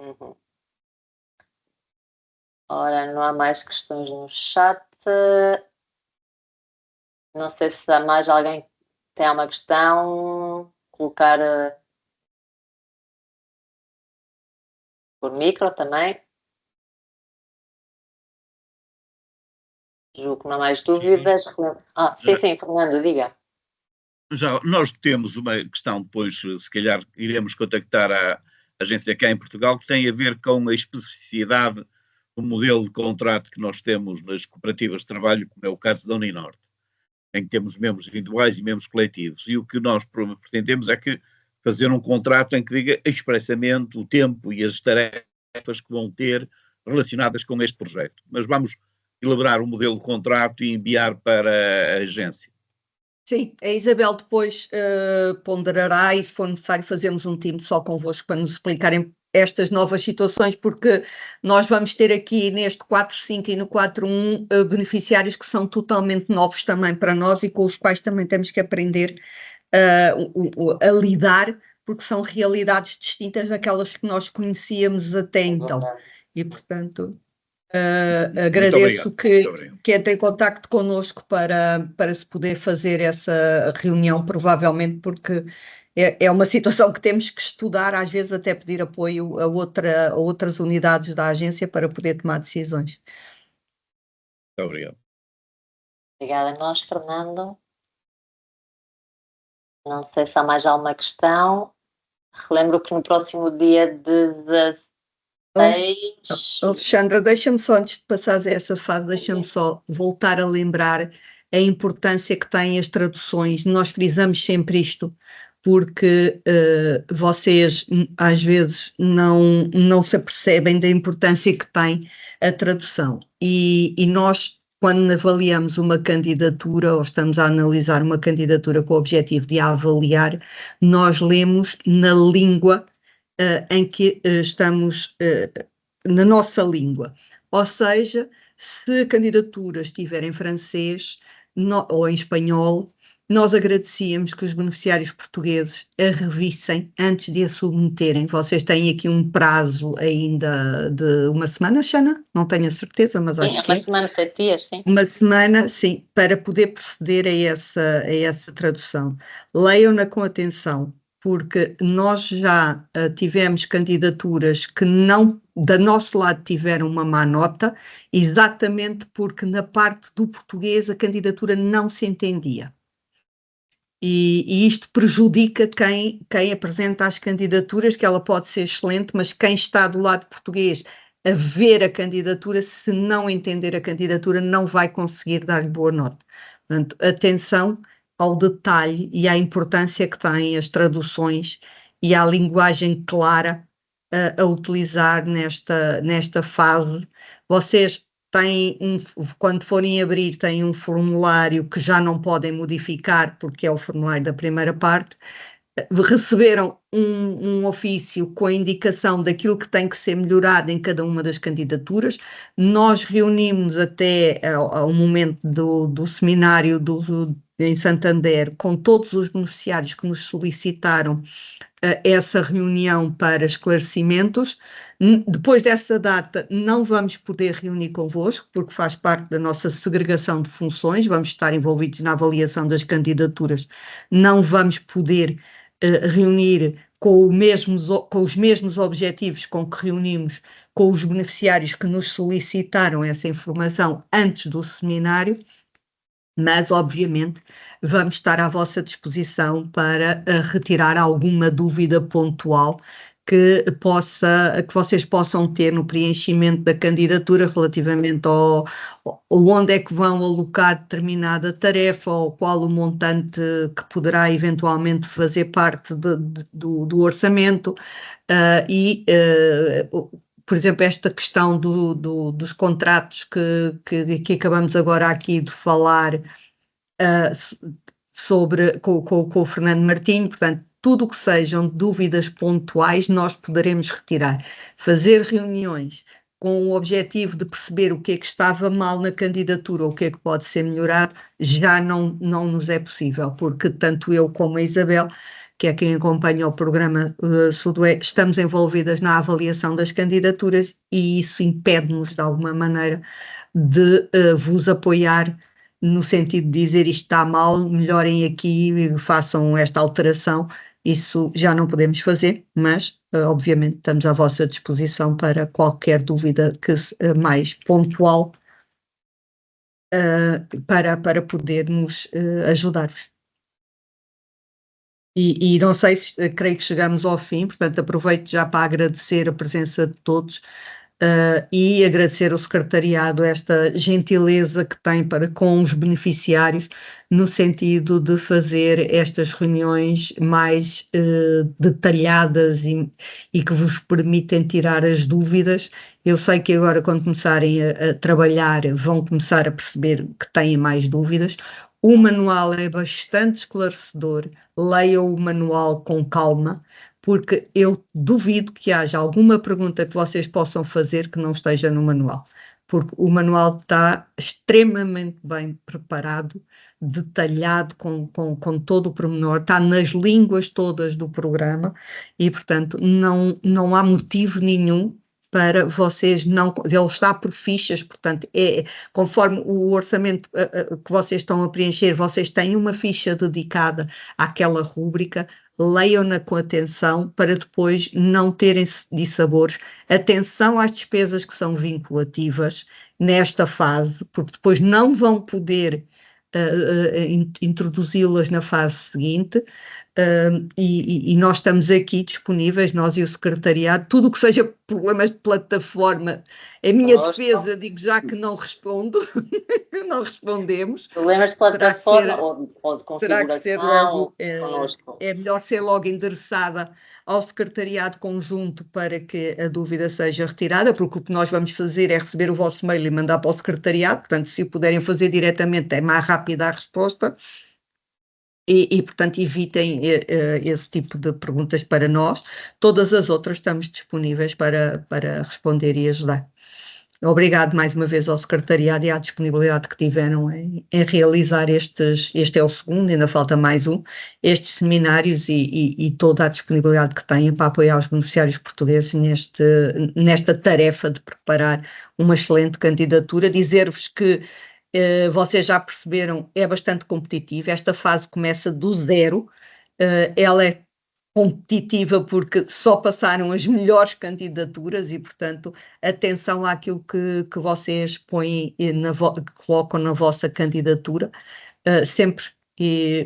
Uhum. Ora, não há mais questões no chat. Não sei se há mais alguém que tem uma questão. Colocar por micro também. Julgo que não há mais dúvidas. Sim, Fernando, diga. Já nós temos uma questão, depois, se calhar, iremos contactar a agência cá em Portugal, que tem a ver com a especificidade do modelo de contrato que nós temos nas cooperativas de trabalho, como é o caso da Uninorte, em que temos membros individuais e membros coletivos. E o que nós pretendemos é que fazer um contrato em que diga expressamente o tempo e as tarefas que vão ter relacionadas com este projeto. Mas vamos elaborar um modelo de contrato e enviar para a agência. Sim, a Isabel depois ponderará e, se for necessário, fazemos um time só convosco para nos explicarem estas novas situações, porque nós vamos ter aqui neste 4.5 e no 4.1 beneficiários que são totalmente novos também para nós e com os quais também temos que aprender a lidar, porque são realidades distintas daquelas que nós conhecíamos até então. E, portanto... agradeço que entre em contacto connosco para se poder fazer essa reunião, provavelmente porque é uma situação que temos que estudar, às vezes até pedir apoio a outras unidades da agência para poder tomar decisões. Muito obrigado. Obrigada a nós, Fernando. Não sei se há mais alguma questão. Relembro que no próximo dia 16... Alexandra, deixa-me só, antes de passares a essa fase, deixa-me só voltar a lembrar a importância que têm as traduções. Nós frisamos sempre isto, porque vocês às vezes não se apercebem da importância que tem a tradução. E nós, quando avaliamos uma candidatura ou estamos a analisar uma candidatura com o objetivo de a avaliar, nós lemos na língua em que estamos na nossa língua. Ou seja, se a candidatura estiver em francês ou em espanhol, nós agradecíamos que os beneficiários portugueses a revissem antes de a submeterem. Vocês têm aqui um prazo ainda de uma semana, Xana? Não tenho a certeza, mas sim, acho que uma semana, 7 dias, sim. Uma semana, sim, para poder proceder a essa tradução. Leiam-na com atenção, porque nós já tivemos candidaturas que não, da nosso lado, tiveram uma má nota, exatamente porque na parte do português a candidatura não se entendia. E isto prejudica quem apresenta as candidaturas, que ela pode ser excelente, mas quem está do lado português a ver a candidatura, se não entender a candidatura, não vai conseguir dar boa nota. Portanto, atenção ao detalhe e à importância que têm as traduções e à linguagem clara a utilizar nesta fase. Vocês têm quando forem abrir, têm um formulário que já não podem modificar, porque é o formulário da primeira parte. Receberam um ofício com a indicação daquilo que tem que ser melhorado em cada uma das candidaturas. Nós reunimos até ao momento do seminário em Santander com todos os beneficiários que nos solicitaram essa reunião para esclarecimentos. Depois dessa data não vamos poder reunir convosco, porque faz parte da nossa segregação de funções, vamos estar envolvidos na avaliação das candidaturas, não vamos poder reunir com os mesmos objetivos com que reunimos com os beneficiários que nos solicitaram essa informação antes do seminário, mas obviamente vamos estar à vossa disposição para retirar alguma dúvida pontual que vocês possam ter no preenchimento da candidatura relativamente ao onde é que vão alocar determinada tarefa ou qual o montante que poderá eventualmente fazer parte do orçamento por exemplo, esta questão dos contratos que acabamos agora aqui de falar com o Fernando Martinho. Portanto, tudo o que sejam dúvidas pontuais nós poderemos retirar. Fazer reuniões com o objetivo de perceber o que é que estava mal na candidatura ou o que é que pode ser melhorado, já não nos é possível, porque tanto eu como a Isabel, que é quem acompanha o programa Sudoeste, estamos envolvidas na avaliação das candidaturas e isso impede-nos, de alguma maneira, de vos apoiar no sentido de dizer isto está mal, melhorem aqui, façam esta alteração. Isso já não podemos fazer, mas obviamente estamos à vossa disposição para qualquer dúvida mais pontual para podermos ajudar-vos. E não sei se creio que chegamos ao fim, portanto aproveito já para agradecer a presença de todos e agradecer ao secretariado esta gentileza que tem para com os beneficiários no sentido de fazer estas reuniões mais detalhadas e que vos permitem tirar as dúvidas. Eu sei que agora quando começarem a trabalhar vão começar a perceber que têm mais dúvidas. O manual é bastante esclarecedor, leiam o manual com calma, porque eu duvido que haja alguma pergunta que vocês possam fazer que não esteja no manual, porque o manual está extremamente bem preparado, detalhado com todo o pormenor, está nas línguas todas do programa e, portanto, não há motivo nenhum para vocês não... Ele está por fichas, portanto, conforme o orçamento que vocês estão a preencher, vocês têm uma ficha dedicada àquela rúbrica, leiam-na com atenção para depois não terem dissabores. Atenção às despesas que são vinculativas nesta fase, porque depois não vão poder introduzi-las na fase seguinte. E nós estamos aqui disponíveis, nós e o secretariado, tudo o que seja problemas de plataforma, a minha defesa, digo já que não respondo, não respondemos. Problemas de plataforma ou de configuração, terá que ser logo, é melhor ser logo endereçada ao secretariado conjunto para que a dúvida seja retirada, porque o que nós vamos fazer é receber o vosso mail e mandar para o secretariado, portanto, se o puderem fazer diretamente é mais rápida a resposta. E, portanto, evitem esse tipo de perguntas para nós. Todas as outras estamos disponíveis para responder e ajudar. Obrigado mais uma vez ao secretariado e à disponibilidade que tiveram em realizar este é o segundo, ainda falta mais um, estes seminários e toda a disponibilidade que têm para apoiar os beneficiários portugueses nesta tarefa de preparar uma excelente candidatura. Dizer-vos que vocês já perceberam, é bastante competitiva, esta fase começa do zero, ela é competitiva porque só passaram as melhores candidaturas e, portanto, atenção àquilo que vocês põem, que colocam na vossa candidatura, sempre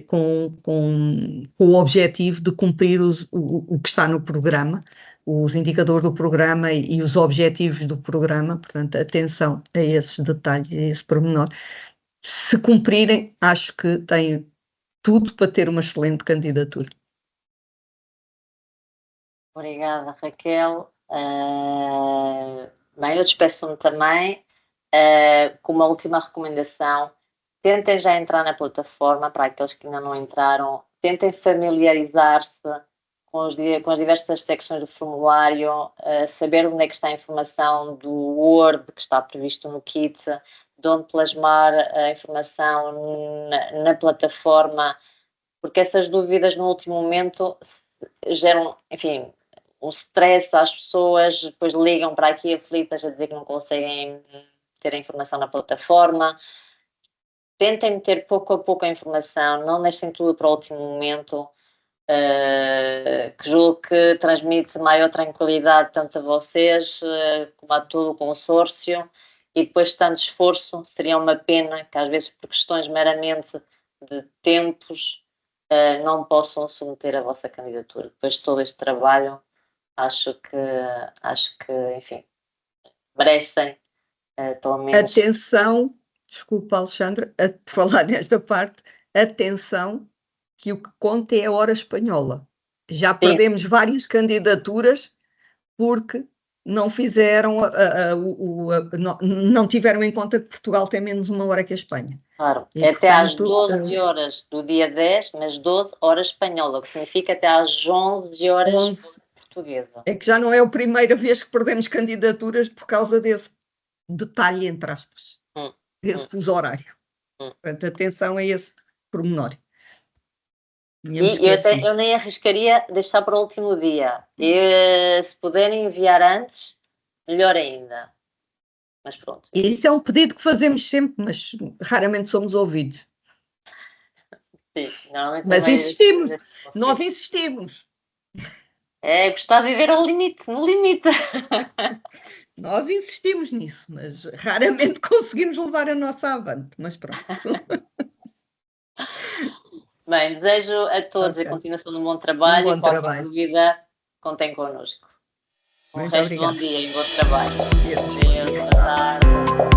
com o objetivo de cumprir o que está no programa, os indicadores do programa e os objetivos do programa, portanto, atenção a esses detalhes, a esse pormenor. Se cumprirem, acho que têm tudo para ter uma excelente candidatura. Obrigada, Raquel. Bem, eu despeço-me também com uma última recomendação. Tentem já entrar na plataforma, para aqueles que ainda não entraram, tentem familiarizar-se com as diversas secções do formulário, saber onde é que está a informação do Word que está previsto no kit, de onde plasmar a informação na plataforma, porque essas dúvidas no último momento geram, enfim, um stress às pessoas, depois ligam para aqui aflitas a dizer que não conseguem ter a informação na plataforma. Tentem meter pouco a pouco a informação, não deixem tudo para o último momento, que julgo que transmite maior tranquilidade tanto a vocês como a todo o consórcio, e depois de tanto esforço, seria uma pena que às vezes por questões meramente de tempos não possam submeter a vossa candidatura. Depois de todo este trabalho, acho que enfim, merecem pelo menos... Atenção, desculpa, Alexandra, a falar nesta parte, atenção, que o que conta é a hora espanhola. Já perdemos várias candidaturas porque não fizeram, não tiveram em conta que Portugal tem menos uma hora que a Espanha. Claro, e, até portanto, às 12 horas do dia 10, mas 12 horas espanhola, o que significa até às 11 horas portuguesa. É que já não é a primeira vez que perdemos candidaturas por causa desse detalhe, entre aspas, desse fuso horário. Portanto, atenção a esse pormenor. Eu nem arriscaria deixar para o último dia. E, se puderem enviar antes, melhor ainda. Mas pronto. Isso é um pedido que fazemos sempre, mas raramente somos ouvidos. Sim, normalmente mas insistimos, nós insistimos. É gostar de viver ao limite, no limite. Nós insistimos nisso, mas raramente conseguimos levar a nossa avante, mas pronto. Bem, desejo a todos a continuação de um bom trabalho e qualquer dúvida, contem connosco. Um resto de bom dia e bom trabalho. Deus, boa tarde.